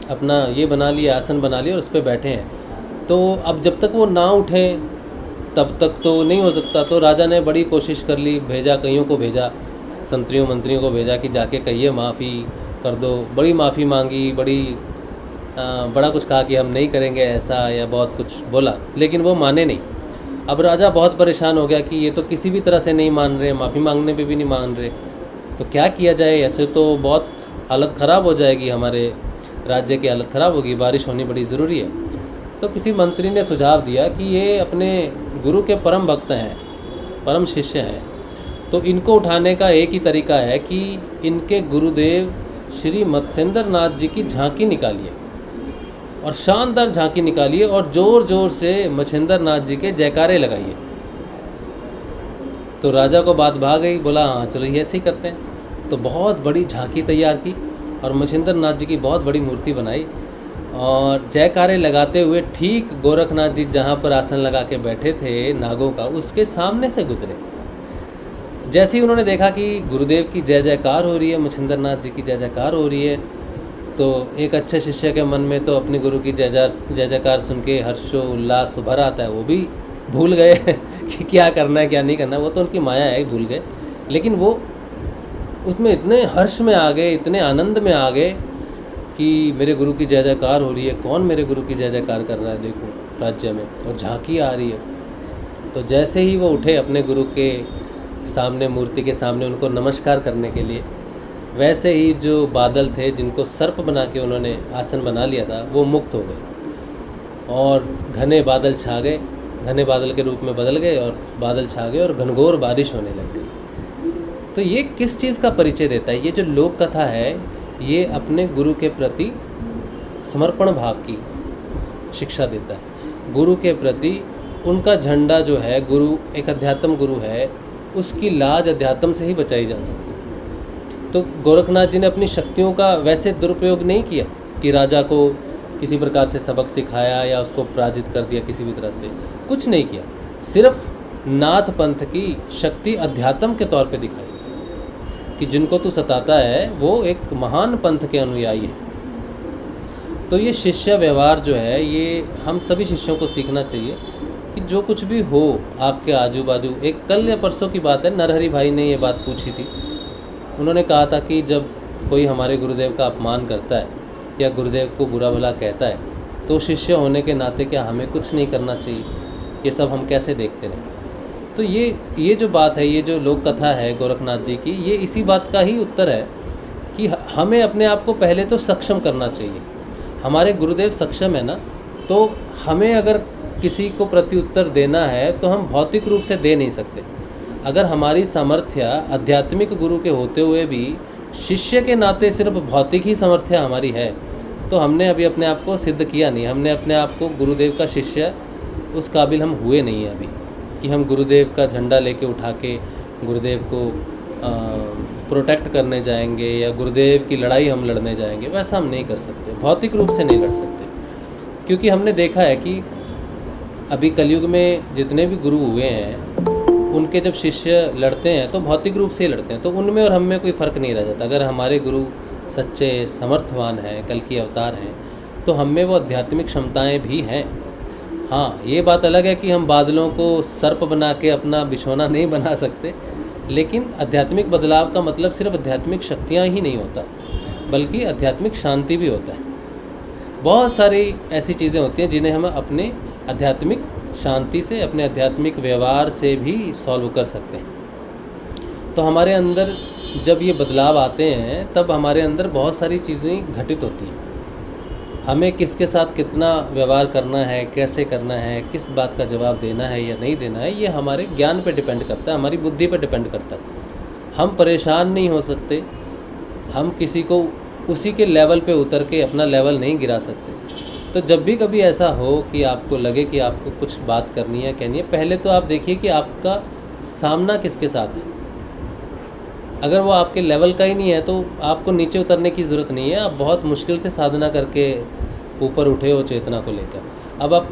अपना ये बना लिया, आसन बना लिया और उस पर बैठे हैं। तो अब जब तक वो ना उठें तब तक तो नहीं हो सकता। तो राजा ने बड़ी कोशिश कर ली, भेजा, कईयों को भेजा, संतरियों मंत्रियों को भेजा कि जाके कहिए माफ़ी कर दो। बड़ी माफ़ी मांगी, बड़ा कुछ कहा कि हम नहीं करेंगे ऐसा, या बहुत कुछ बोला, लेकिन वो माने नहीं। अब राजा बहुत परेशान हो गया कि ये तो किसी भी तरह से नहीं मान रहे, माफ़ी मांगने पे भी नहीं मान रहे, तो क्या किया जाए, ऐसे तो बहुत हालत ख़राब हो जाएगी, हमारे राज्य की हालत ख़राब होगी, बारिश होनी बड़ी ज़रूरी है। तो किसी मंत्री ने सुझाव दिया कि ये अपने गुरु के परम भक्त हैं, परम शिष्य हैं, तो इनको उठाने का एक ही तरीका है कि इनके गुरुदेव श्री मत्स्येंद्र नाथ जी की झांकी निकालिए, और शानदार झांकी निकालिए और ज़ोर ज़ोर से मच्छिंद्र नाथ जी के जयकारे लगाइए। तो राजा को बात भाग गई, बोला हाँ चलो ये ऐसे ही करते हैं। तो बहुत बड़ी झांकी तैयार की और मच्छिंद्र नाथ जी की बहुत बड़ी मूर्ति बनाई और जयकारे लगाते हुए ठीक गोरखनाथ जी जहाँ पर आसन लगा के बैठे थे नागों का, उसके सामने से गुजरे। जैसे ही उन्होंने देखा कि गुरुदेव की जय जयकार हो रही है, मच्छिंद्र नाथ जी की जय जयकार हो रही है, तो एक अच्छे शिष्य के मन में तो अपने गुरु की जय जयकार सुन के हर्षो उल्लास तो भर आता है। वो भी भूल गए कि क्या करना है क्या नहीं करना है, वो तो उनकी माया है, भूल गए। लेकिन वो उसमें इतने हर्ष में आ गए, इतने आनंद में आ गए कि मेरे गुरु की जय जयकार हो रही है, कौन मेरे गुरु की जय जयकार कर रहा है देखो राज्य में, और झांकी आ रही है। तो जैसे ही वो उठे अपने गुरु के सामने, मूर्ति के सामने उनको नमस्कार करने के लिए, वैसे ही जो बादल थे जिनको सर्प बना के उन्होंने आसन बना लिया था वो मुक्त हो गए और घने बादल छा गए, घने बादल के रूप में बदल गए और बादल छा गए और घनघोर बारिश होने लग गई। तो ये किस चीज़ का परिचय देता है? ये जो लोक कथा है ये अपने गुरु के प्रति समर्पण भाव की शिक्षा देता है। गुरु के प्रति उनका झंडा जो है, गुरु एक अध्यात्म गुरु है, उसकी लाज अध्यात्म से ही बचाई जा सकती है। तो गोरखनाथ जी ने अपनी शक्तियों का वैसे दुरुपयोग नहीं किया कि राजा को किसी प्रकार से सबक सिखाया या उसको पराजित कर दिया, किसी भी तरह से कुछ नहीं किया। सिर्फ नाथ पंथ की शक्ति अध्यात्म के तौर पे दिखाई कि जिनको तू सताता है वो एक महान पंथ के अनुयायी है। तो ये शिष्य व्यवहार जो है ये हम सभी शिष्यों को सीखना चाहिए कि जो कुछ भी हो आपके आजू बाजू। एक कल या परसों की बात है, नरहरि भाई ने ये बात पूछी थी। उन्होंने कहा था कि जब कोई हमारे गुरुदेव का अपमान करता है या गुरुदेव को बुरा भला कहता है तो शिष्य होने के नाते क्या हमें कुछ नहीं करना चाहिए? ये सब हम कैसे देखते रहें? तो ये जो बात है, ये जो लोक कथा है गोरखनाथ जी की, ये इसी बात का ही उत्तर है कि हमें अपने आप को पहले तो सक्षम करना चाहिए। हमारे गुरुदेव सक्षम है ना, तो हमें अगर किसी को प्रत्युत्तर देना है तो हम भौतिक रूप से दे नहीं सकते। अगर हमारी सामर्थ्य आध्यात्मिक गुरु के होते हुए भी शिष्य के नाते सिर्फ भौतिक ही सामर्थ्य हमारी है तो हमने अभी अपने आप को सिद्ध किया नहीं। हमने अपने आप को गुरुदेव का शिष्य उस काबिल हम हुए नहीं हैं अभी कि हम गुरुदेव का झंडा लेके उठा के गुरुदेव को प्रोटेक्ट करने जाएंगे या गुरुदेव की लड़ाई हम लड़ने जाएंगे। वैसा हम नहीं कर सकते, भौतिक रूप से नहीं लड़ सकते। क्योंकि हमने देखा है कि अभी कलयुग में जितने भी गुरु हुए हैं उनके जब शिष्य लड़ते हैं तो भौतिक रूप से लड़ते हैं, तो उनमें और हम में कोई फ़र्क नहीं रह जाता। अगर हमारे गुरु सच्चे समर्थवान हैं, कल की अवतार हैं, तो हम में वो आध्यात्मिक क्षमताएं भी हैं। हाँ, ये बात अलग है कि हम बादलों को सर्प बना के अपना बिछौना नहीं बना सकते, लेकिन आध्यात्मिक बदलाव का मतलब सिर्फ आध्यात्मिक शक्तियाँ ही नहीं होता बल्कि आध्यात्मिक शांति भी होता है। बहुत सारी ऐसी चीज़ें होती हैं जिन्हें हम अपने आध्यात्मिक शांति से, अपने आध्यात्मिक व्यवहार से भी सॉल्व कर सकते हैं। तो हमारे अंदर जब ये बदलाव आते हैं तब हमारे अंदर बहुत सारी चीज़ें घटित होती हैं। हमें किसके साथ कितना व्यवहार करना है, कैसे करना है, किस बात का जवाब देना है या नहीं देना है, ये हमारे ज्ञान पे डिपेंड करता है, हमारी बुद्धि पे डिपेंड करता है। हम परेशान नहीं हो सकते, हम किसी को उसी के लेवल पे उतर के अपना लेवल नहीं गिरा सकते। तो जब भी कभी ऐसा हो कि आपको लगे कि आपको कुछ बात करनी है, कहनी है, पहले तो आप देखिए कि आपका सामना किसके साथ है। अगर वो आपके लेवल का ही नहीं है तो आपको नीचे उतरने की ज़रूरत नहीं है। आप बहुत मुश्किल से साधना करके ऊपर उठे हो चेतना को लेकर। अब आप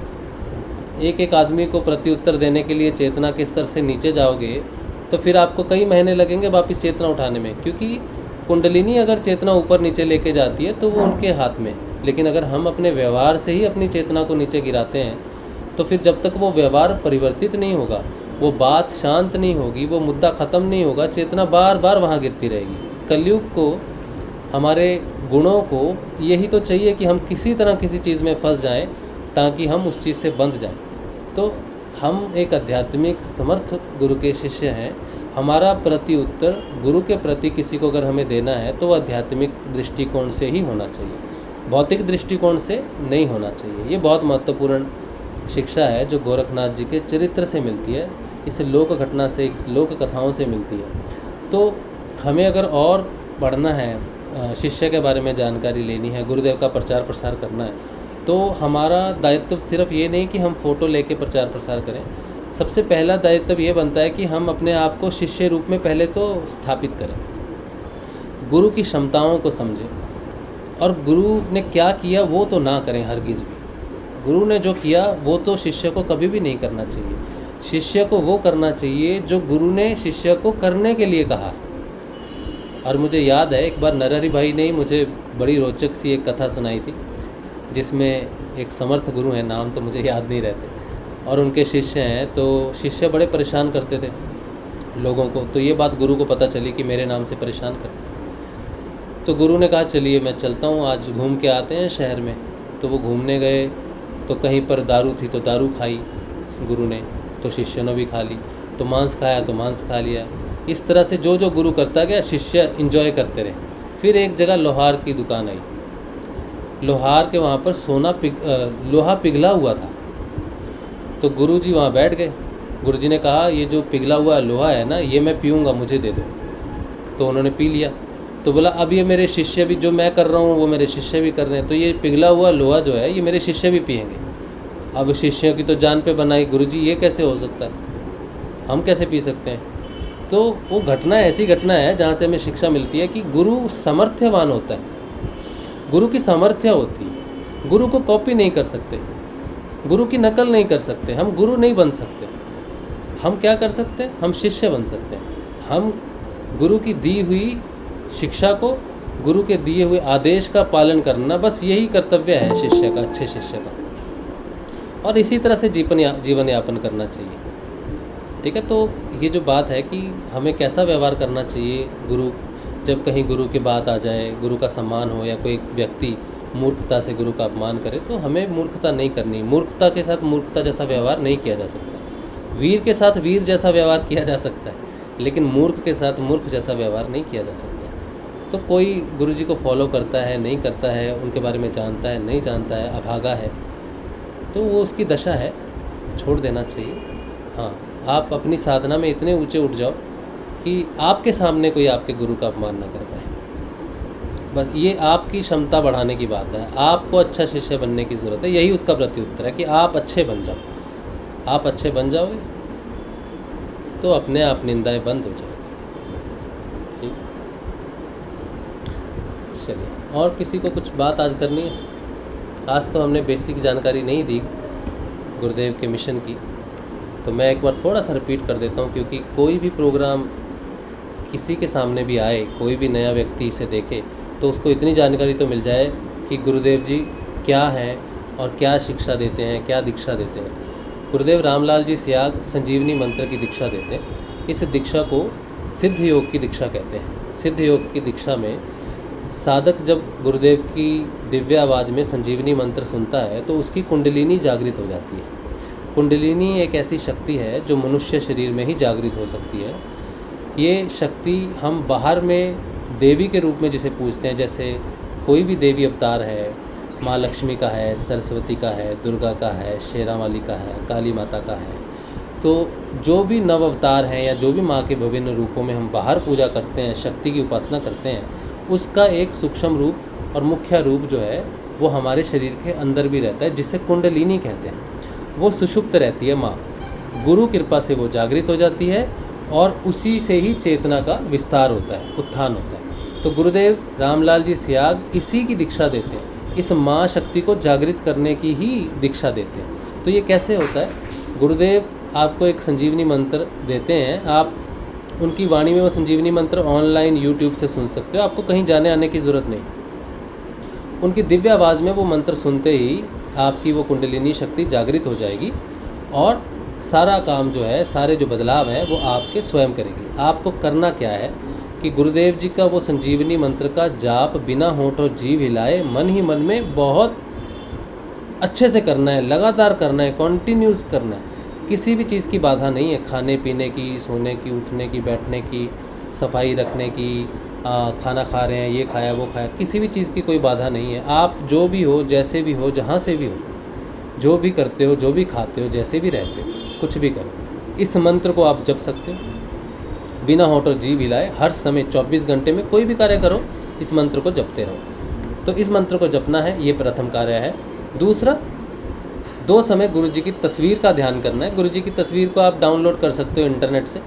एक एक आदमी को प्रत्युत्तर देने के लिए चेतना के स्तर से नीचे जाओगे तो फिर आपको कई महीने लगेंगे वापस चेतना उठाने में, क्योंकि कुंडलिनी अगर चेतना ऊपर नीचे लेके जाती है तो वो उनके हाथ में। लेकिन अगर हम अपने व्यवहार से ही अपनी चेतना को नीचे गिराते हैं तो फिर जब तक वो व्यवहार परिवर्तित नहीं होगा, वो बात शांत नहीं होगी, वो मुद्दा ख़त्म नहीं होगा, चेतना बार बार वहाँ गिरती रहेगी। कलयुग को, हमारे गुणों को यही तो चाहिए कि हम किसी तरह किसी चीज़ में फंस जाएं ताकि हम उस चीज़ से बंध जाएं। तो हम एक आध्यात्मिक समर्थ गुरु के शिष्य हैं। हमारा प्रति उत्तर गुरु के प्रति किसी को अगर हमें देना है तो आध्यात्मिक दृष्टिकोण से ही होना चाहिए, भौतिक दृष्टिकोण से नहीं होना चाहिए। ये बहुत महत्वपूर्ण शिक्षा है जो गोरखनाथ जी के चरित्र से मिलती है, इस लोक घटना से, इस लोक कथाओं से मिलती है। तो हमें अगर और पढ़ना है, शिष्य के बारे में जानकारी लेनी है, गुरुदेव का प्रचार प्रसार करना है, तो हमारा दायित्व सिर्फ ये नहीं कि हम फ़ोटो लेके प्रचार प्रसार करें। सबसे पहला दायित्व ये बनता है कि हम अपने आप को शिष्य रूप में पहले तो स्थापित करें, गुरु की क्षमताओं को समझें, और गुरु ने क्या किया वो तो ना करें हरगिज़ भी। गुरु ने जो किया वो तो शिष्य को कभी भी नहीं करना चाहिए। शिष्य को वो करना चाहिए जो गुरु ने शिष्य को करने के लिए कहा। और मुझे याद है एक बार नरहरि भाई ने ही मुझे बड़ी रोचक सी एक कथा सुनाई थी, जिसमें एक समर्थ गुरु हैं, नाम तो मुझे याद नहीं रहते, और उनके शिष्य हैं। तो शिष्य बड़े परेशान करते थे लोगों को। तो ये बात गुरु को पता चली कि मेरे नाम से परेशान करते। तो गुरु ने कहा चलिए मैं चलता हूँ, आज घूम के आते हैं शहर में। तो वो घूमने गए तो कहीं पर दारू थी तो दारू खाई गुरु ने, तो शिष्य ने भी खा ली। तो मांस खाया तो मांस खा लिया। इस तरह से जो जो गुरु करता गया शिष्य एंजॉय करते रहे। फिर एक जगह लोहार की दुकान आई, लोहार के वहाँ पर लोहा पिघला हुआ था। तो गुरु जी वहाँ बैठ गए। गुरु जी ने कहा ये जो पिघला हुआ लोहा है ना, ये मैं पीऊँगा, मुझे दे दो। तो उन्होंने पी लिया। तो बोला अब ये मेरे शिष्य भी, जो मैं कर रहा हूँ वो मेरे शिष्य भी कर रहे हैं, तो ये पिघला हुआ लोहा जो है ये मेरे शिष्य भी पिएंगे। अब शिष्यों की तो जान पे बनाई, गुरु जी ये कैसे हो सकता है, हम कैसे पी सकते हैं। तो वो घटना ऐसी घटना है जहाँ से हमें शिक्षा मिलती है कि गुरु सामर्थ्यवान होता है, गुरु की सामर्थ्य होती है। गुरु को कॉपी नहीं कर सकते, गुरु की नकल नहीं कर सकते, हम गुरु नहीं बन सकते। हम क्या कर सकते हैं, हम शिष्य बन सकते हैं। हम गुरु की दी हुई शिक्षा को, गुरु के दिए हुए आदेश का पालन करना, बस यही कर्तव्य है शिष्य का, अच्छे शिष्य का। और इसी तरह से जीवन यापन करना चाहिए। ठीक है, तो ये जो बात है कि हमें कैसा व्यवहार करना चाहिए, गुरु जब कहीं गुरु की बात आ जाए, गुरु का सम्मान हो या कोई व्यक्ति मूर्खता से गुरु का अपमान करे, तो हमें मूर्खता नहीं करनी। मूर्खता के साथ मूर्खता जैसा व्यवहार नहीं किया जा सकता। वीर के साथ वीर जैसा व्यवहार किया जा सकता है, लेकिन मूर्ख के साथ मूर्ख जैसा व्यवहार नहीं किया जा सकता। तो कोई गुरु जी को फॉलो करता है, नहीं करता है, उनके बारे में जानता है, नहीं जानता है, अभागा है, तो वो उसकी दशा है, छोड़ देना चाहिए। हाँ, आप अपनी साधना में इतने ऊंचे उठ जाओ कि आपके सामने कोई आपके गुरु का अपमान न कर पाए। बस ये आपकी क्षमता बढ़ाने की बात है। आपको अच्छा शिष्य बनने की ज़रूरत है, यही उसका प्रत्युत्तर है कि आप अच्छे बन जाओ। आप अच्छे बन जाओगे तो अपने आप निंदाएं बंद हो जाएगी। ठीक, चलिए, और किसी को कुछ बात आज करनी है? आज तो हमने बेसिक जानकारी नहीं दी गुरुदेव के मिशन की, तो मैं एक बार थोड़ा सा रिपीट कर देता हूँ, क्योंकि कोई भी प्रोग्राम किसी के सामने भी आए, कोई भी नया व्यक्ति इसे देखे, तो उसको इतनी जानकारी तो मिल जाए कि गुरुदेव जी क्या हैं और क्या शिक्षा देते हैं, क्या दीक्षा देते हैं। गुरुदेव रामलाल जी सियाग संजीवनी मंत्र की दीक्षा देते हैं। इस दीक्षा को सिद्ध योग की दीक्षा कहते हैं। सिद्ध योग की दीक्षा में साधक जब गुरुदेव की दिव्य आवाज़ में संजीवनी मंत्र सुनता है तो उसकी कुंडलिनी जागृत हो जाती है। कुंडलिनी एक ऐसी शक्ति है जो मनुष्य शरीर में ही जागृत हो सकती है। ये शक्ति हम बाहर में देवी के रूप में जिसे पूजते हैं, जैसे कोई भी देवी अवतार है, माँ लक्ष्मी का है, सरस्वती का है, दुर्गा का है, शेरावाली का है, काली माता का है, तो जो भी नव अवतार हैं या जो भी माँ के विभिन्न रूपों में हम बाहर पूजा करते हैं, शक्ति की उपासना करते हैं, उसका एक सूक्ष्म रूप और मुख्य रूप जो है वो हमारे शरीर के अंदर भी रहता है, जिसे कुंडलिनी कहते हैं। वो सुषुप्त रहती है माँ, गुरु कृपा से वो जागृत हो जाती है और उसी से ही चेतना का विस्तार होता है, उत्थान होता है। तो गुरुदेव रामलाल जी सियाग इसी की दीक्षा देते हैं, इस माँ शक्ति को जागृत करने की ही दीक्षा देते हैं। तो ये कैसे होता है? गुरुदेव आपको एक संजीवनी मंत्र देते हैं, आप उनकी वाणी में वो संजीवनी मंत्र ऑनलाइन यूट्यूब से सुन सकते हो, आपको कहीं जाने आने की ज़रूरत नहीं। उनकी दिव्य आवाज़ में वो मंत्र सुनते ही आपकी वो कुंडलिनी शक्ति जागृत हो जाएगी और सारा काम जो है, सारे जो बदलाव हैं वो आपके स्वयं करेगी। आपको करना क्या है कि गुरुदेव जी का वो संजीवनी मंत्र का जाप बिना होंठ और जीभ हिलाए मन ही मन में बहुत अच्छे से करना है, लगातार करना है, कॉन्टिन्यूस करना है। किसी भी चीज़ की बाधा नहीं है, खाने पीने की, सोने की, उठने की, बैठने की, सफाई रखने की, खाना खा रहे हैं, ये खाया वो खाया, किसी भी चीज़ की कोई बाधा नहीं है। आप जो भी हो, जैसे भी हो, जहाँ से भी हो, जो भी करते हो, जो भी खाते हो, जैसे भी रहते हो, कुछ भी करो, इस मंत्र को आप जप सकते हो बिना होंठ और जीभ हिलाए। हर समय 24 घंटे में कोई भी कार्य करो, इस मंत्र को जपते रहो। तो इस मंत्र को जपना है, ये प्रथम कार्य है। दूसरा, 2 समय गुरु जी की तस्वीर का ध्यान करना है। गुरु जी की तस्वीर को आप डाउनलोड कर सकते हो इंटरनेट से,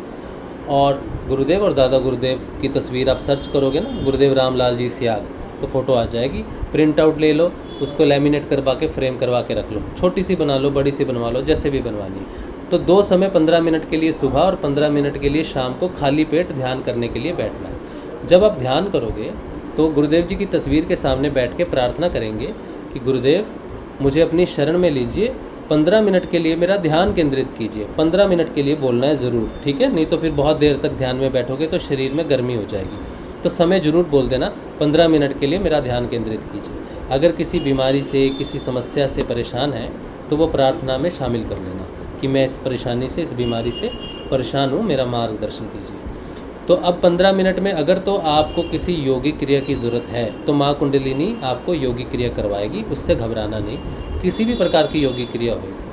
और गुरुदेव और दादा गुरुदेव की तस्वीर आप सर्च करोगे ना, गुरुदेव रामलाल जी सियाग, तो फ़ोटो आ जाएगी। प्रिंट आउट ले लो, उसको लैमिनेट करवा के फ्रेम करवा के रख लो, छोटी सी बना लो, बड़ी सी बनवा लो, जैसे भी बनवानी है। तो 2 समय 15 मिनट के लिए सुबह और 15 मिनट के लिए शाम को खाली पेट ध्यान करने के लिए बैठना है। जब आप ध्यान करोगे तो गुरुदेव जी की तस्वीर के सामने बैठ के प्रार्थना करेंगे कि गुरुदेव मुझे अपनी शरण में लीजिए, 15 मिनट के लिए मेरा ध्यान केंद्रित कीजिए। 15 मिनट के लिए बोलना है ज़रूर, ठीक है? नहीं तो फिर बहुत देर तक ध्यान में बैठोगे तो शरीर में गर्मी हो जाएगी। तो समय ज़रूर बोल देना, 15 मिनट के लिए मेरा ध्यान केंद्रित कीजिए। अगर किसी बीमारी से, किसी समस्या से परेशान है तो वो प्रार्थना में शामिल कर लेना कि मैं इस परेशानी से, इस बीमारी से परेशान हूँ, मेरा मार्गदर्शन कीजिए। तो अब 15 मिनट में अगर तो आपको किसी योगिक क्रिया की ज़रूरत है तो माँ कुंडलिनी आपको योगिक क्रिया करवाएगी, उससे घबराना नहीं, किसी भी प्रकार की योगिक क्रिया होगी।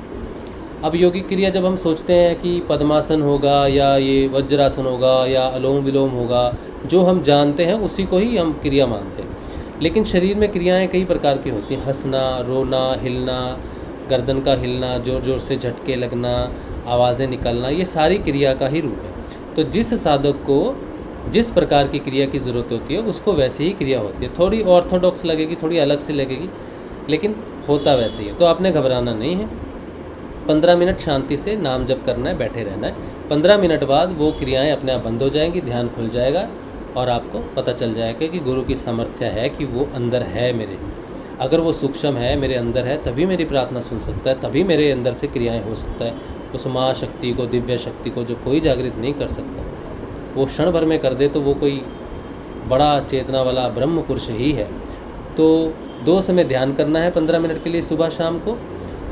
अब योगिक क्रिया जब हम सोचते हैं कि पद्मासन होगा या ये वज्रासन होगा या अलोम विलोम होगा, जो हम जानते हैं उसी को ही हम क्रिया मानते हैं। लेकिन शरीर में क्रियाएं कई प्रकार की होती हैं, हंसना, रोना, हिलना, गर्दन का हिलना, ज़ोर ज़ोर से झटके लगना, आवाज़ें निकलना, ये सारी क्रिया का ही रूप है। तो जिस साधक को जिस प्रकार की क्रिया की ज़रूरत होती है उसको वैसे ही क्रिया होती है। थोड़ी ऑर्थोडॉक्स लगेगी, थोड़ी अलग से लगेगी, लेकिन होता वैसे ही है। तो आपने घबराना नहीं है। 15 मिनट शांति से नाम जप करना है, बैठे रहना है। 15 मिनट बाद वो क्रियाएं अपने आप बंद हो जाएंगी, ध्यान खुल जाएगा और आपको पता चल जाएगा कि गुरु की सामर्थ्य है कि वो अंदर है मेरे। अगर वो सूक्ष्म है, मेरे अंदर है, तभी मेरी प्रार्थना सुन सकता है, तभी मेरे अंदर से क्रियाएं हो सकता है। उस माँ शक्ति को, दिव्य शक्ति को जो कोई जागृत नहीं कर सकता, वो क्षण भर में कर दे तो वो कोई बड़ा चेतना वाला ब्रह्म पुरुष ही है। तो 2 समय ध्यान करना है 15 मिनट के लिए सुबह शाम को,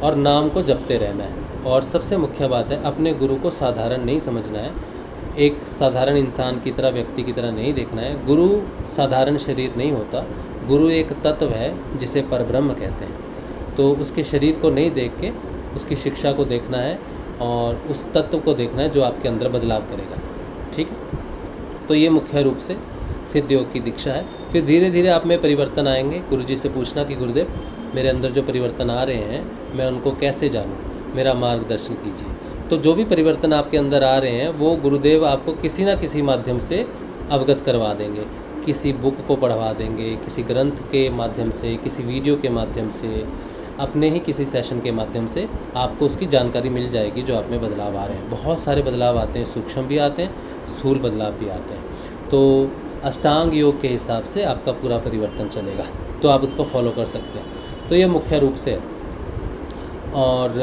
और नाम को जपते रहना है। और सबसे मुख्य बात है, अपने गुरु को साधारण नहीं समझना है, एक साधारण इंसान की तरह, व्यक्ति की तरह नहीं देखना है। गुरु साधारण शरीर नहीं होता, गुरु एक तत्व है जिसे परब्रह्म कहते हैं। तो उसके शरीर को नहीं देख के उसकी शिक्षा को देखना है और उस तत्व को देखना है जो आपके अंदर बदलाव करेगा। ठीक है, तो ये मुख्य रूप से सिद्ध योग की दीक्षा है। फिर धीरे धीरे आप में परिवर्तन आएंगे। गुरुजी से पूछना कि गुरुदेव मेरे अंदर जो परिवर्तन आ रहे हैं मैं उनको कैसे जानूं, मेरा मार्गदर्शन कीजिए। तो जो भी परिवर्तन आपके अंदर आ रहे हैं वो गुरुदेव आपको किसी ना किसी माध्यम से अवगत करवा देंगे, किसी बुक को पढ़वा देंगे, किसी ग्रंथ के माध्यम से, किसी वीडियो के माध्यम से, अपने ही किसी सेशन के माध्यम से आपको उसकी जानकारी मिल जाएगी जो आप में बदलाव आ रहे हैं। बहुत सारे बदलाव आते हैं, सूक्ष्म भी आते हैं, स्थूल बदलाव भी आते हैं। तो अष्टांग योग के हिसाब से आपका पूरा परिवर्तन चलेगा, तो आप उसको फॉलो कर सकते हैं। तो ये मुख्य रूप से है। और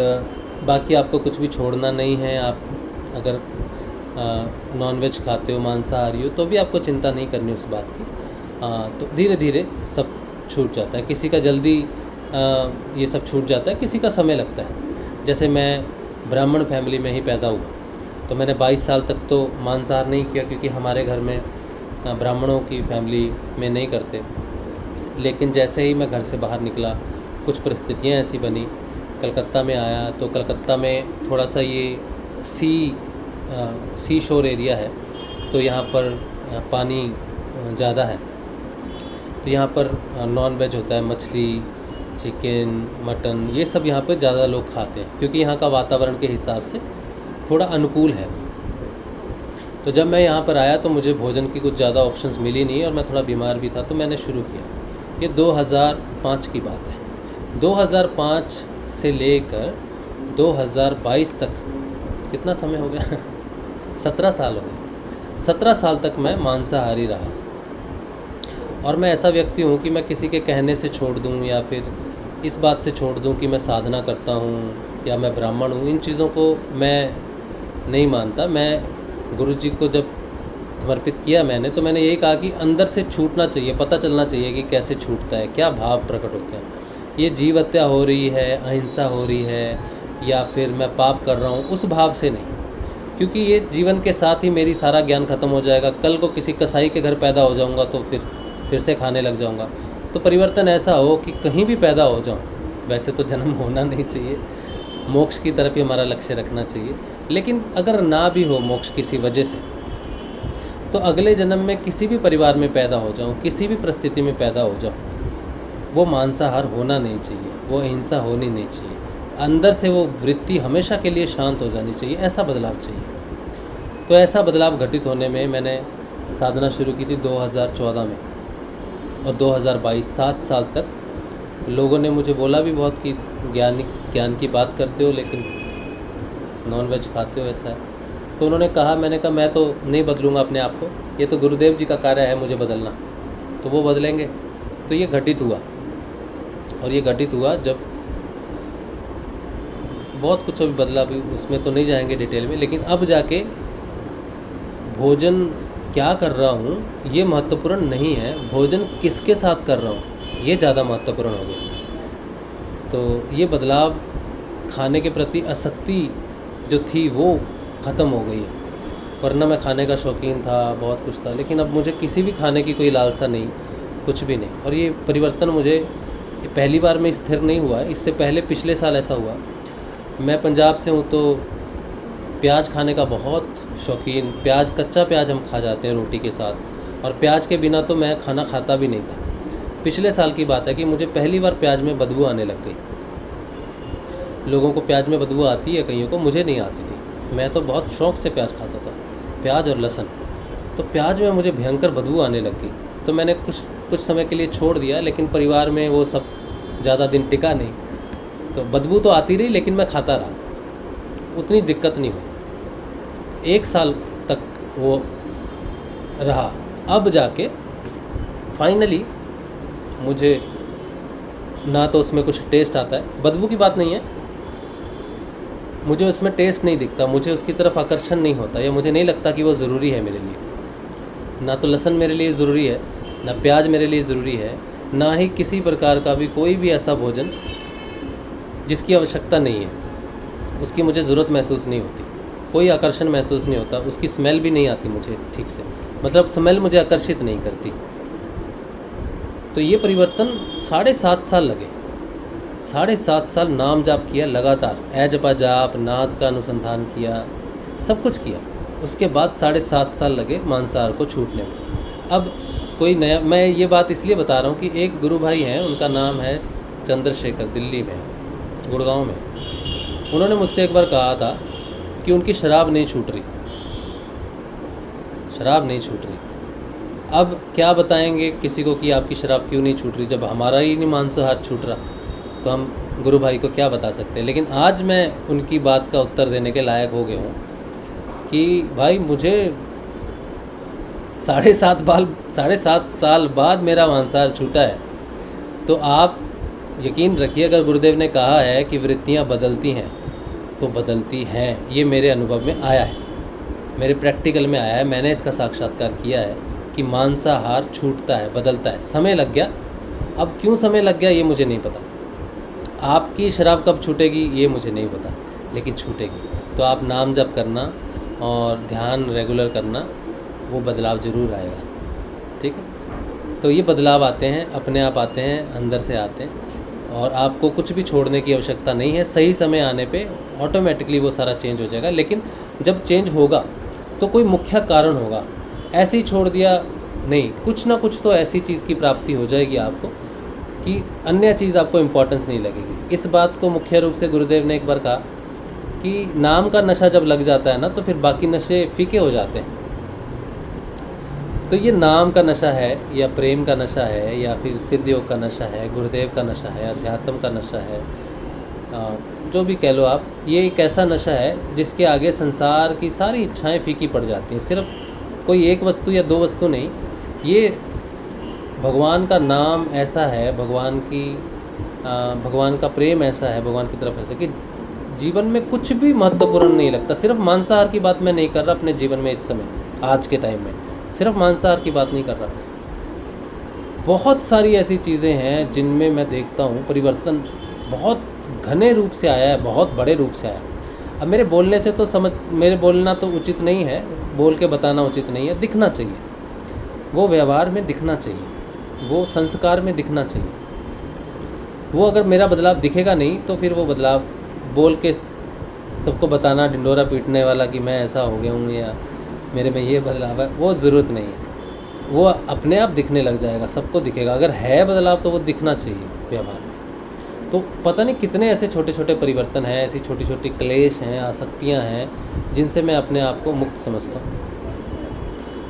बाकी आपको कुछ भी छोड़ना नहीं है। आप अगर नॉनवेज खाते हो, मांसाहारी हो, तो भी आपको चिंता नहीं करनी उस बात की। तो धीरे धीरे सब छूट जाता है। किसी का जल्दी ये सब छूट जाता है, किसी का समय लगता है। जैसे मैं ब्राह्मण फैमिली में ही पैदा हुआ, तो मैंने 22 साल तक तो मांसाहार नहीं किया, क्योंकि हमारे घर में ब्राह्मणों की फैमिली में नहीं करते। लेकिन जैसे ही मैं घर से बाहर निकला, कुछ परिस्थितियाँ ऐसी बनी, कलकत्ता में आया, तो कलकत्ता में थोड़ा सा ये सी शोर एरिया है, तो यहाँ पर पानी ज़्यादा है, तो यहाँ पर नॉन वेज होता है, मछली, चिकन, मटन, ये सब यहाँ पर ज़्यादा लोग खाते हैं, क्योंकि यहाँ का वातावरण के हिसाब से थोड़ा अनुकूल है। तो जब मैं यहाँ पर आया तो मुझे भोजन की कुछ ज़्यादा ऑप्शंस मिली नहीं, और मैं थोड़ा बीमार भी था, तो मैंने शुरू किया। ये 2005 की बात है। 2005 से लेकर 2022 तक कितना समय हो गया 17 साल हो गए। 17 साल तक मैं मांसाहारी रहा। और मैं ऐसा व्यक्ति हूँ कि मैं किसी के कहने से छोड़ दूँ या फिर इस बात से छोड़ दूँ कि मैं साधना करता हूँ या मैं ब्राह्मण हूँ, इन चीज़ों को मैं नहीं मानता। मैं गुरुजी को जब समर्पित किया मैंने, तो मैंने यही कहा कि अंदर से छूटना चाहिए, पता चलना चाहिए कि कैसे छूटता है, क्या भाव प्रकट होते हैं। ये जीव हत्या हो रही है, अहिंसा हो रही है, या फिर मैं पाप कर रहा हूँ, उस भाव से नहीं, क्योंकि ये जीवन के साथ ही मेरी सारा ज्ञान खत्म हो जाएगा। कल को किसी कसाई के घर पैदा हो जाऊँगा तो फिर से खाने लग जाऊँगा। तो परिवर्तन ऐसा हो कि कहीं भी पैदा हो जाऊँ, वैसे तो जन्म होना नहीं चाहिए, मोक्ष की तरफ ही हमारा लक्ष्य रखना चाहिए। लेकिन अगर ना भी हो मोक्ष किसी वजह से, तो अगले जन्म में किसी भी परिवार में पैदा हो जाऊँ, किसी भी परिस्थिति में पैदा हो जाऊँ, वो मांसाहार होना नहीं चाहिए, वो अहिंसा होनी नहीं चाहिए। अंदर से वो वृत्ति हमेशा के लिए शांत हो जानी चाहिए, ऐसा बदलाव चाहिए। तो ऐसा बदलाव घटित होने में मैंने साधना शुरू की थी 2014 में, और 2022 7 साल तक लोगों ने मुझे बोला भी बहुत कि ज्ञान की बात करते हो लेकिन नॉनवेज खाते हो, ऐसा है। तो उन्होंने कहा, मैंने कहा मैं तो नहीं बदलूँगा अपने आप को, ये तो गुरुदेव जी का कार्य है मुझे बदलना, तो वो बदलेंगे। तो ये घटित हुआ, और ये घटित हुआ जब बहुत कुछ अभी बदला, भी उसमें तो नहीं जाएंगे डिटेल में, लेकिन अब जाके भोजन क्या कर रहा हूँ ये महत्वपूर्ण नहीं है, भोजन किसके साथ कर रहा हूँ ये ज़्यादा महत्वपूर्ण हो गया। तो ये बदलाव, खाने के प्रति आसक्ति जो थी वो ख़त्म हो गई है। वरना मैं खाने का शौकीन था, बहुत कुछ था, लेकिन अब मुझे किसी भी खाने की कोई लालसा नहीं, कुछ भी नहीं। और ये परिवर्तन मुझे पहली बार में स्थिर नहीं हुआ है, इससे पहले पिछले साल ऐसा हुआ। मैं पंजाब से हूँ तो प्याज खाने का बहुत शौकीन, प्याज, कच्चा प्याज हम खा जाते हैं रोटी के साथ, और प्याज के बिना तो मैं खाना खाता भी नहीं था। पिछले साल की बात है कि मुझे पहली बार प्याज में बदबू आने लग गई। लोगों को प्याज में बदबू आती है कईयों को, मुझे नहीं आती थी। मैं तो बहुत शौक़ से प्याज खाता था, प्याज और लहसुन। तो प्याज में मुझे भयंकर बदबू आने लग गई, तो मैंने कुछ समय के लिए छोड़ दिया, लेकिन परिवार में वो सब ज़्यादा दिन टिका नहीं। तो बदबू तो आती रही, लेकिन मैं खाता रहा, उतनी दिक्कत नहीं हुई। 1 साल तक वो रहा। अब जाके फाइनली मुझे ना तो उसमें कुछ टेस्ट आता है, बदबू की बात नहीं है, मुझे उसमें टेस्ट नहीं दिखता, मुझे उसकी तरफ आकर्षण नहीं होता, या मुझे नहीं लगता कि वो ज़रूरी है मेरे लिए। ना तो लहसुन मेरे लिए ज़रूरी है, ना प्याज मेरे लिए ज़रूरी है, ना ही किसी प्रकार का भी कोई भी ऐसा भोजन जिसकी आवश्यकता नहीं है, उसकी मुझे ज़रूरत महसूस नहीं होती, कोई आकर्षण महसूस नहीं होता, उसकी स्मेल भी नहीं आती मुझे ठीक से, मतलब स्मेल मुझे आकर्षित नहीं करती। तो ये परिवर्तन 7.5 साल लगे, 7.5 साल नाम जाप किया लगातार, जपा जाप, नाद का अनुसंधान किया, सब कुछ किया। उसके बाद 7.5 साल लगे मांसाहार को छूटने में। अब कोई नया, मैं ये बात इसलिए बता रहा हूँ कि एक गुरु भाई हैं, उनका नाम है चंद्रशेखर, दिल्ली में, गुड़गांव में। उन्होंने मुझसे एक बार कहा था कि उनकी शराब नहीं छूट रही, शराब नहीं छूट रही। अब क्या बताएंगे किसी को कि आपकी शराब क्यों नहीं छूट रही, जब हमारा ही नहीं मांसाहार छूट रहा, तो हम गुरु भाई को क्या बता सकते हैं। लेकिन आज मैं उनकी बात का उत्तर देने के लायक हो गया हूँ कि भाई मुझे 7.5 साल बाद मेरा मांसाहार छूटा है। तो आप यकीन रखिए, अगर गुरुदेव ने कहा है कि वृत्तियाँ बदलती हैं तो बदलती हैं, ये मेरे अनुभव में आया है, मेरे प्रैक्टिकल में आया है, मैंने इसका साक्षात्कार किया है कि मांसाहार छूटता है, बदलता है। समय लग गया, अब क्यों समय लग गया ये मुझे नहीं पता, आपकी शराब कब छूटेगी ये मुझे नहीं पता, लेकिन छूटेगी। तो आप नाम जप करना और ध्यान रेगुलर करना, वो बदलाव ज़रूर आएगा, ठीक है। तो ये बदलाव आते हैं, अपने आप आते हैं, अंदर से आते हैं, और आपको कुछ भी छोड़ने की आवश्यकता नहीं है। सही समय आने पे ऑटोमेटिकली वो सारा चेंज हो जाएगा। लेकिन जब चेंज होगा तो कोई मुख्य कारण होगा, ऐसे ही छोड़ दिया नहीं, कुछ ना कुछ तो ऐसी चीज़ की प्राप्ति हो जाएगी आपको कि अन्य चीज़ आपको इम्पोर्टेंस नहीं लगेगी। इस बात को मुख्य रूप से गुरुदेव ने एक बार कहा कि नाम का नशा जब लग जाता है ना, तो फिर बाकी नशे फीके हो जाते हैं। तो ये नाम का नशा है, या प्रेम का नशा है, या फिर सिद्ध योग का नशा है, गुरुदेव का नशा है, अध्यात्म का नशा है, जो भी कह लो आप, ये एक ऐसा नशा है जिसके आगे संसार की सारी इच्छाएं फीकी पड़ जाती हैं। सिर्फ कोई एक वस्तु या 2 वस्तु नहीं, ये भगवान का नाम ऐसा है, भगवान का प्रेम ऐसा है भगवान की तरफ ऐसा कि जीवन में कुछ भी महत्वपूर्ण नहीं लगता। सिर्फ मांसाहार की बात मैं नहीं कर रहा अपने जीवन में, इस समय आज के टाइम में सिर्फ मांसाहार की बात नहीं कर रहा। बहुत सारी ऐसी चीज़ें हैं जिनमें मैं देखता हूँ परिवर्तन बहुत घने रूप से आया है, बहुत बड़े रूप से आया। अब मेरे बोलने से तो मेरे बोलना तो उचित नहीं है, बोल के बताना उचित नहीं है, दिखना चाहिए, वो व्यवहार में दिखना चाहिए, वो संस्कार में दिखना चाहिए। वो अगर मेरा बदलाव दिखेगा नहीं तो फिर वो बदलाव बोल के सबको बताना, ढिंडोरा पीटने वाला कि मैं ऐसा हो गया हूँ या मेरे में ये बदलाव है, वो ज़रूरत नहीं है। वो अपने आप दिखने लग जाएगा, सबको दिखेगा। अगर है बदलाव तो वो दिखना चाहिए व्यवहार में। तो पता नहीं कितने ऐसे छोटे छोटे परिवर्तन हैं, ऐसी छोटी छोटी क्लेश हैं, आसक्तियाँ हैं, जिनसे मैं अपने आप को मुक्त समझता हूँ।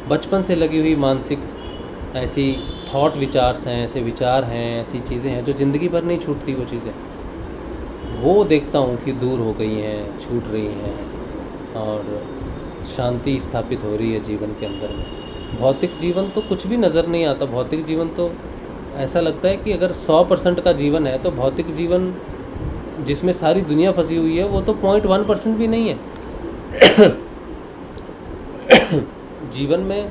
बचपन से लगी हुई मानसिक ऐसी थॉट विचार्स हैं, ऐसे विचार हैं, ऐसी चीज़ें हैं जो ज़िंदगी भर नहीं छूटती। वो चीज़ें वो देखता हूँ कि दूर हो गई हैं, छूट रही हैं, और शांति स्थापित हो रही है जीवन के अंदर में। भौतिक जीवन तो कुछ भी नज़र नहीं आता। भौतिक जीवन तो ऐसा लगता है कि अगर 100% का जीवन है तो भौतिक जीवन जिसमें सारी दुनिया फंसी हुई है वो तो 0.1% भी नहीं है। जीवन में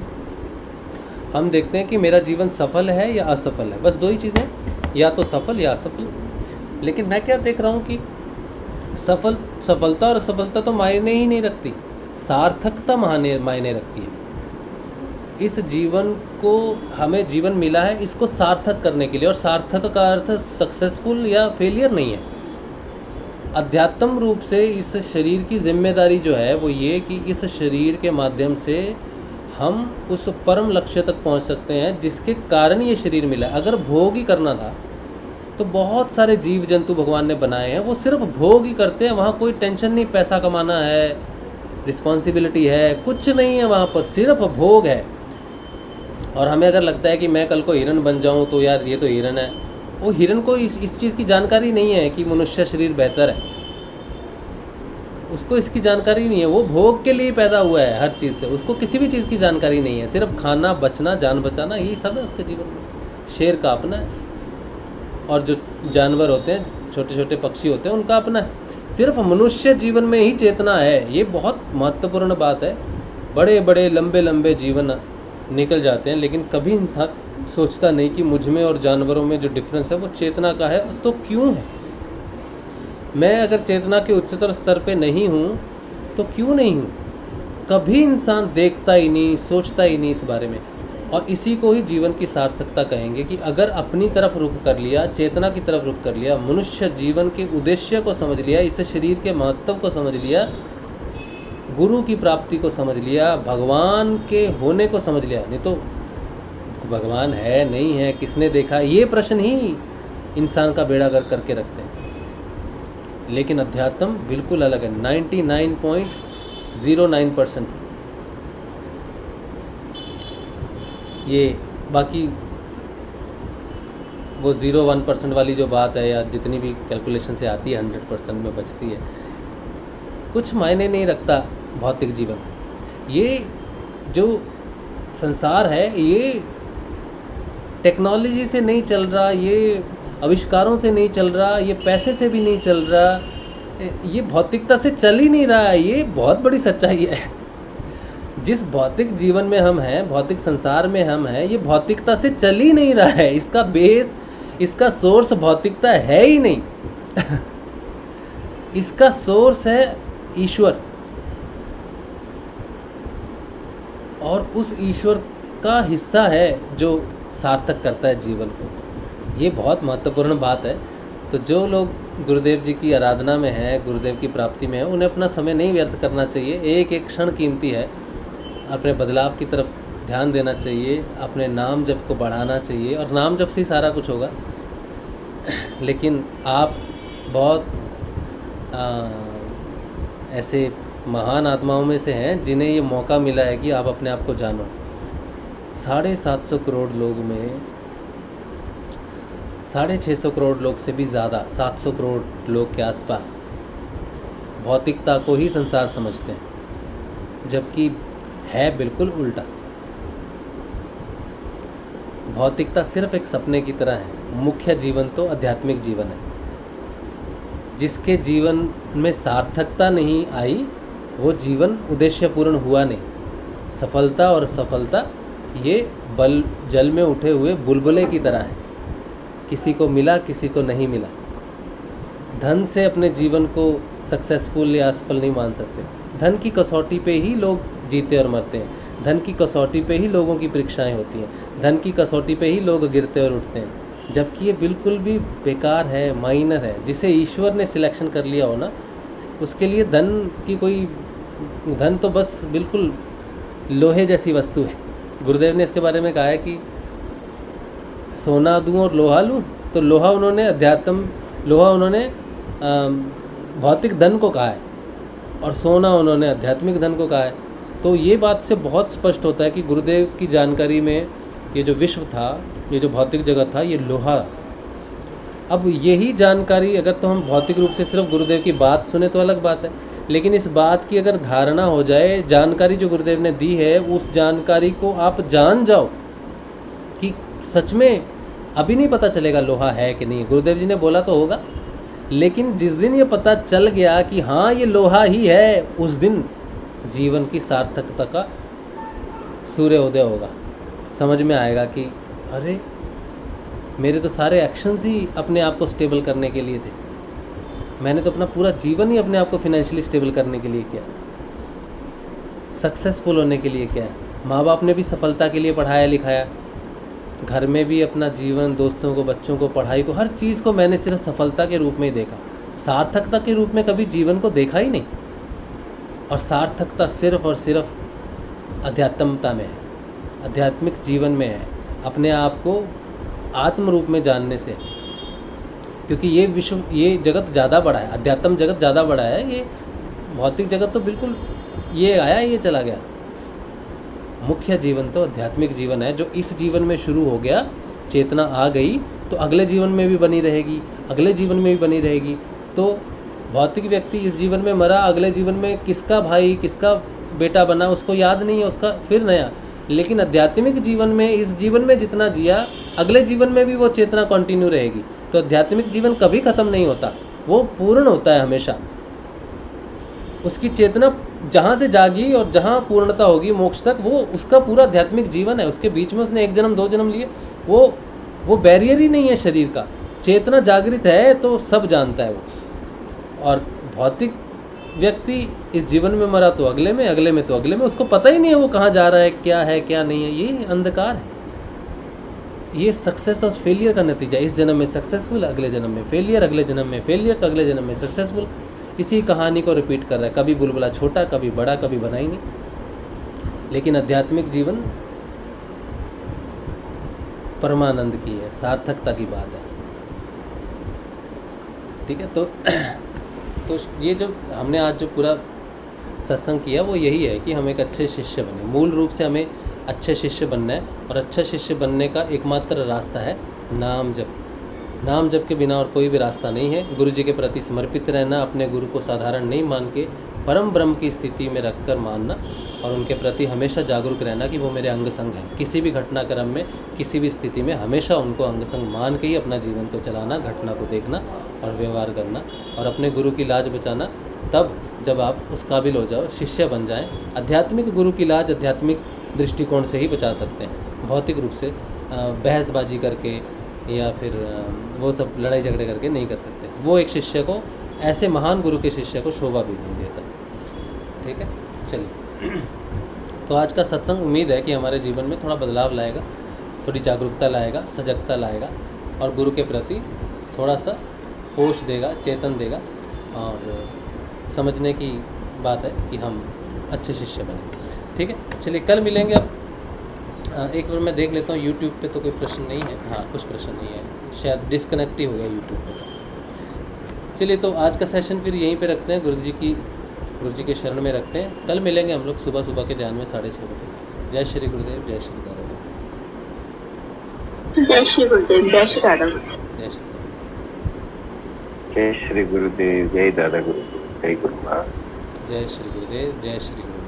हम देखते हैं कि मेरा जीवन सफल है या असफल है, बस दो ही चीज़ें, या तो सफल या असफल। लेकिन मैं क्या देख रहा हूँ कि सफलता और असफलता तो मायने ही नहीं रखती, सार्थकता मायने रखती है। इस जीवन को हमें जीवन मिला है इसको सार्थक करने के लिए, और सार्थक का अर्थ सक्सेसफुल या फेलियर नहीं है। अध्यात्म रूप से इस शरीर की जिम्मेदारी जो है वो ये कि इस शरीर के माध्यम से हम उस परम लक्ष्य तक पहुंच सकते हैं जिसके कारण ये शरीर मिला। अगर भोग ही करना था तो बहुत सारे जीव जंतु भगवान ने बनाए हैं, वो सिर्फ भोग ही करते हैं, वहाँ कोई टेंशन नहीं, पैसा कमाना है, रिस्पॉन्सिबिलिटी है, कुछ नहीं है वहाँ पर, सिर्फ भोग है। और हमें अगर लगता है कि मैं कल को हिरन बन जाऊँ तो यार ये तो हिरन है, वो हिरन को इस चीज़ की जानकारी नहीं है कि मनुष्य शरीर बेहतर है, उसको इसकी जानकारी नहीं है। वो भोग के लिए पैदा हुआ है हर चीज़ से, उसको किसी भी चीज़ की जानकारी नहीं है, सिर्फ खाना, बचना, जान बचाना, यही सब है उसके जीवन में। शेर का अपना है, और जो जानवर होते हैं, छोटे छोटे पक्षी होते हैं, उनका अपना है। सिर्फ मनुष्य जीवन में ही चेतना है, ये बहुत महत्वपूर्ण बात है। बड़े बड़े लंबे लंबे जीवन निकल जाते हैं, लेकिन कभी इंसान सोचता नहीं कि मुझ में और जानवरों में जो डिफरेंस है वो चेतना का है, तो क्यों है। मैं अगर चेतना के उच्चतर स्तर पे नहीं हूँ तो क्यों नहीं हूँ, कभी इंसान देखता ही नहीं, सोचता ही नहीं इस बारे में। और इसी को ही जीवन की सार्थकता कहेंगे कि अगर अपनी तरफ रुख कर लिया, चेतना की तरफ रुख कर लिया, मनुष्य जीवन के उद्देश्य को समझ लिया, इस शरीर के महत्व को समझ लिया, गुरु की प्राप्ति को समझ लिया, भगवान के होने को समझ लिया। नहीं तो भगवान है नहीं है, किसने देखा, ये प्रश्न ही इंसान का बेड़ा गर्क करके रखते हैं। लेकिन अध्यात्म बिल्कुल अलग है, 99.09%। ये बाकी वो 0-1% वाली जो बात है, या जितनी भी कैलकुलेशन से आती है 100% में बचती है, कुछ मायने नहीं रखता भौतिक जीवन। ये जो संसार है ये टेक्नोलॉजी से नहीं चल रहा, ये आविष्कारों से नहीं चल रहा, ये पैसे से भी नहीं चल रहा, ये भौतिकता से चल ही नहीं रहा है। ये बहुत बड़ी सच्चाई है। जिस भौतिक जीवन में हम हैं, भौतिक संसार में हम हैं, ये भौतिकता से चल ही नहीं रहा है। इसका बेस, इसका सोर्स भौतिकता है ही नहीं। इसका सोर्स है ईश्वर, और उस ईश्वर का हिस्सा है जो सार्थक करता है जीवन को। ये बहुत महत्वपूर्ण बात है। तो जो लोग गुरुदेव जी की आराधना में हैं, गुरुदेव की प्राप्ति में हैं, उन्हें अपना समय नहीं व्यर्थ करना चाहिए। एक एक क्षण कीमती है, अपने बदलाव की तरफ ध्यान देना चाहिए, अपने नाम जप को बढ़ाना चाहिए, और नाम जप से ही सारा कुछ होगा। लेकिन आप बहुत ऐसे महान आत्माओं में से हैं जिन्हें ये मौका मिला है कि आप अपने आप को जानो। 750 करोड़ लोग में 650 करोड़ लोग से भी ज़्यादा, 700 करोड़ लोग के आसपास भौतिकता को ही संसार समझते हैं, जबकि है बिल्कुल उल्टा। भौतिकता सिर्फ एक सपने की तरह है, मुख्य जीवन तो आध्यात्मिक जीवन है। जिसके जीवन में सार्थकता नहीं आई वो जीवन उद्देश्यपूर्ण हुआ नहीं। सफलता और असफलता ये जल में उठे हुए बुलबुले की तरह है, किसी को मिला किसी को नहीं मिला। धन से अपने जीवन को सक्सेसफुल या असफल नहीं मान सकते। धन की कसौटी पे ही लोग जीते और मरते हैं, धन की कसौटी पे ही लोगों की परीक्षाएं होती हैं, धन की कसौटी पे ही लोग गिरते और उठते हैं। जबकि ये बिल्कुल भी बेकार है, माइनर है। जिसे ईश्वर ने सिलेक्शन कर लिया हो ना, उसके लिए धन तो बस बिल्कुल लोहे जैसी वस्तु है। गुरुदेव ने इसके बारे में कहा है कि सोना दूं और लोहा लूं, तो लोहा उन्होंने भौतिक धन को कहा है, और सोना उन्होंने आध्यात्मिक धन को कहा है। तो ये बात से बहुत स्पष्ट होता है कि गुरुदेव की जानकारी में ये जो विश्व था, ये जो भौतिक जगत था, ये लोहा। अब यही जानकारी अगर तो हम भौतिक रूप से सिर्फ गुरुदेव की बात सुने तो अलग बात है, लेकिन इस बात की अगर धारणा हो जाए, जानकारी जो गुरुदेव ने दी है उस जानकारी को आप जान जाओ कि सच में अभी नहीं पता चलेगा लोहा है कि नहीं। गुरुदेव जी ने बोला तो होगा, लेकिन जिस दिन ये पता चल गया कि हाँ ये लोहा ही है, उस दिन जीवन की सार्थकता का सूर्योदय होगा, समझ में आएगा कि अरे मेरे तो सारे एक्शंस ही अपने आप को स्टेबल करने के लिए थे, मैंने तो अपना पूरा जीवन ही अपने आप को फिनेंशियली स्टेबल करने के लिए किया, सक्सेसफुल होने के लिए किया है। माँ बाप ने भी सफलता के लिए पढ़ाया लिखाया, घर में भी अपना जीवन, दोस्तों को, बच्चों को, पढ़ाई को, हर चीज़ को मैंने सिर्फ सफलता के रूप में ही देखा, सार्थकता के रूप में कभी जीवन को देखा ही नहीं। और सार्थकता सिर्फ और सिर्फ अध्यात्मता में है, आध्यात्मिक जीवन में है, अपने आप को आत्म रूप में जानने से। क्योंकि ये विश्व, ये जगत ज़्यादा बड़ा है, अध्यात्म जगत ज़्यादा बड़ा है, ये भौतिक जगत तो बिल्कुल ये आया ये चला गया। मुख्य जीवन तो आध्यात्मिक जीवन है, जो इस जीवन में शुरू हो गया, चेतना आ गई तो अगले जीवन में भी बनी रहेगी, अगले जीवन में भी बनी रहेगी। तो भौतिक व्यक्ति इस जीवन में मरा, अगले जीवन में किसका भाई किसका बेटा बना उसको याद नहीं है, उसका फिर नया। लेकिन आध्यात्मिक जीवन में, इस जीवन में जितना जिया, अगले जीवन में भी वो चेतना कंटिन्यू रहेगी। तो आध्यात्मिक जीवन कभी ख़त्म नहीं होता, वो पूर्ण होता है हमेशा। उसकी चेतना जहाँ से जागी और जहाँ पूर्णता होगी मोक्ष तक, वो उसका पूरा आध्यात्मिक जीवन है। उसके बीच में उसने 1 जन्म 2 जन्म लिए, वो बैरियर ही नहीं है शरीर का। चेतना जागृत है तो सब जानता है वो। और भौतिक व्यक्ति इस जीवन में मरा तो अगले में, अगले में तो अगले में, उसको पता ही नहीं है वो कहाँ जा रहा है क्या नहीं है। ये अंधकार है, ये सक्सेस और फेलियर का नतीजा। इस जन्म में सक्सेसफुल, अगले जन्म में फेलियर, अगले जन्म में फेलियर, तो अगले जन्म में सक्सेसफुल। इसी कहानी को रिपीट कर रहा है, कभी बुलबुला छोटा, कभी बड़ा, कभी बना ही नहीं। लेकिन आध्यात्मिक जीवन परमानंद की है, सार्थकता की बात है। ठीक है, तो ये जो हमने आज जो पूरा सत्संग किया वो यही है कि हम एक अच्छे शिष्य बने। मूल रूप से हमें अच्छे शिष्य बनना है, और अच्छा शिष्य बनने का एकमात्र रास्ता है नाम जप। नाम जप के बिना और कोई भी रास्ता नहीं है। गुरु जी के प्रति समर्पित रहना, अपने गुरु को साधारण नहीं मान के परम ब्रह्म की स्थिति में रखकर मानना, और उनके प्रति हमेशा जागरूक रहना कि वो मेरे अंग संग हैं। किसी भी घटनाक्रम में, किसी भी स्थिति में हमेशा उनको अंग संग मान के ही अपना जीवन को चलाना, घटना को देखना और व्यवहार करना, और अपने गुरु की लाज बचाना तब जब आप उस काबिल हो जाओ, शिष्य बन जाएं। आध्यात्मिक गुरु की लाज आध्यात्मिक दृष्टिकोण से ही बचा सकते हैं, भौतिक रूप से बहसबाजी करके या फिर वो सब लड़ाई झगड़े करके नहीं कर सकते। वो एक शिष्य को, ऐसे महान गुरु के शिष्य को शोभा भी नहीं देता। ठीक है, चलिए। तो आज का सत्संग उम्मीद है कि हमारे जीवन में थोड़ा बदलाव लाएगा, थोड़ी जागरूकता लाएगा, सजगता लाएगा, और गुरु के प्रति थोड़ा सा होश देगा, चेतन देगा, और समझने की बात है कि हम अच्छे शिष्य बने। ठीक है, चलिए कल मिलेंगे। अब एक बार मैं देख लेता हूँ यूट्यूब पे तो कोई प्रश्न नहीं है। हाँ, कुछ प्रश्न नहीं है, शायद डिस्कनेक्ट ही हो गया यूट्यूब पे तो। चलिए, तो आज का सेशन फिर यहीं पे रखते हैं, गुरु जी के शरण में रखते हैं। कल मिलेंगे हम लोग सुबह के ध्यान में 6:30 बजे। जय श्री गुरुदेव, जय श्री दादा, जय श्री गुरुदेव, जय श्री दादा, जय श्री, जय श्री गुरुदेव, जय दादा गुरुदेव, जय गुरु महाराज, जय श्री गुरुदेव, जय श्री गुरुदेव।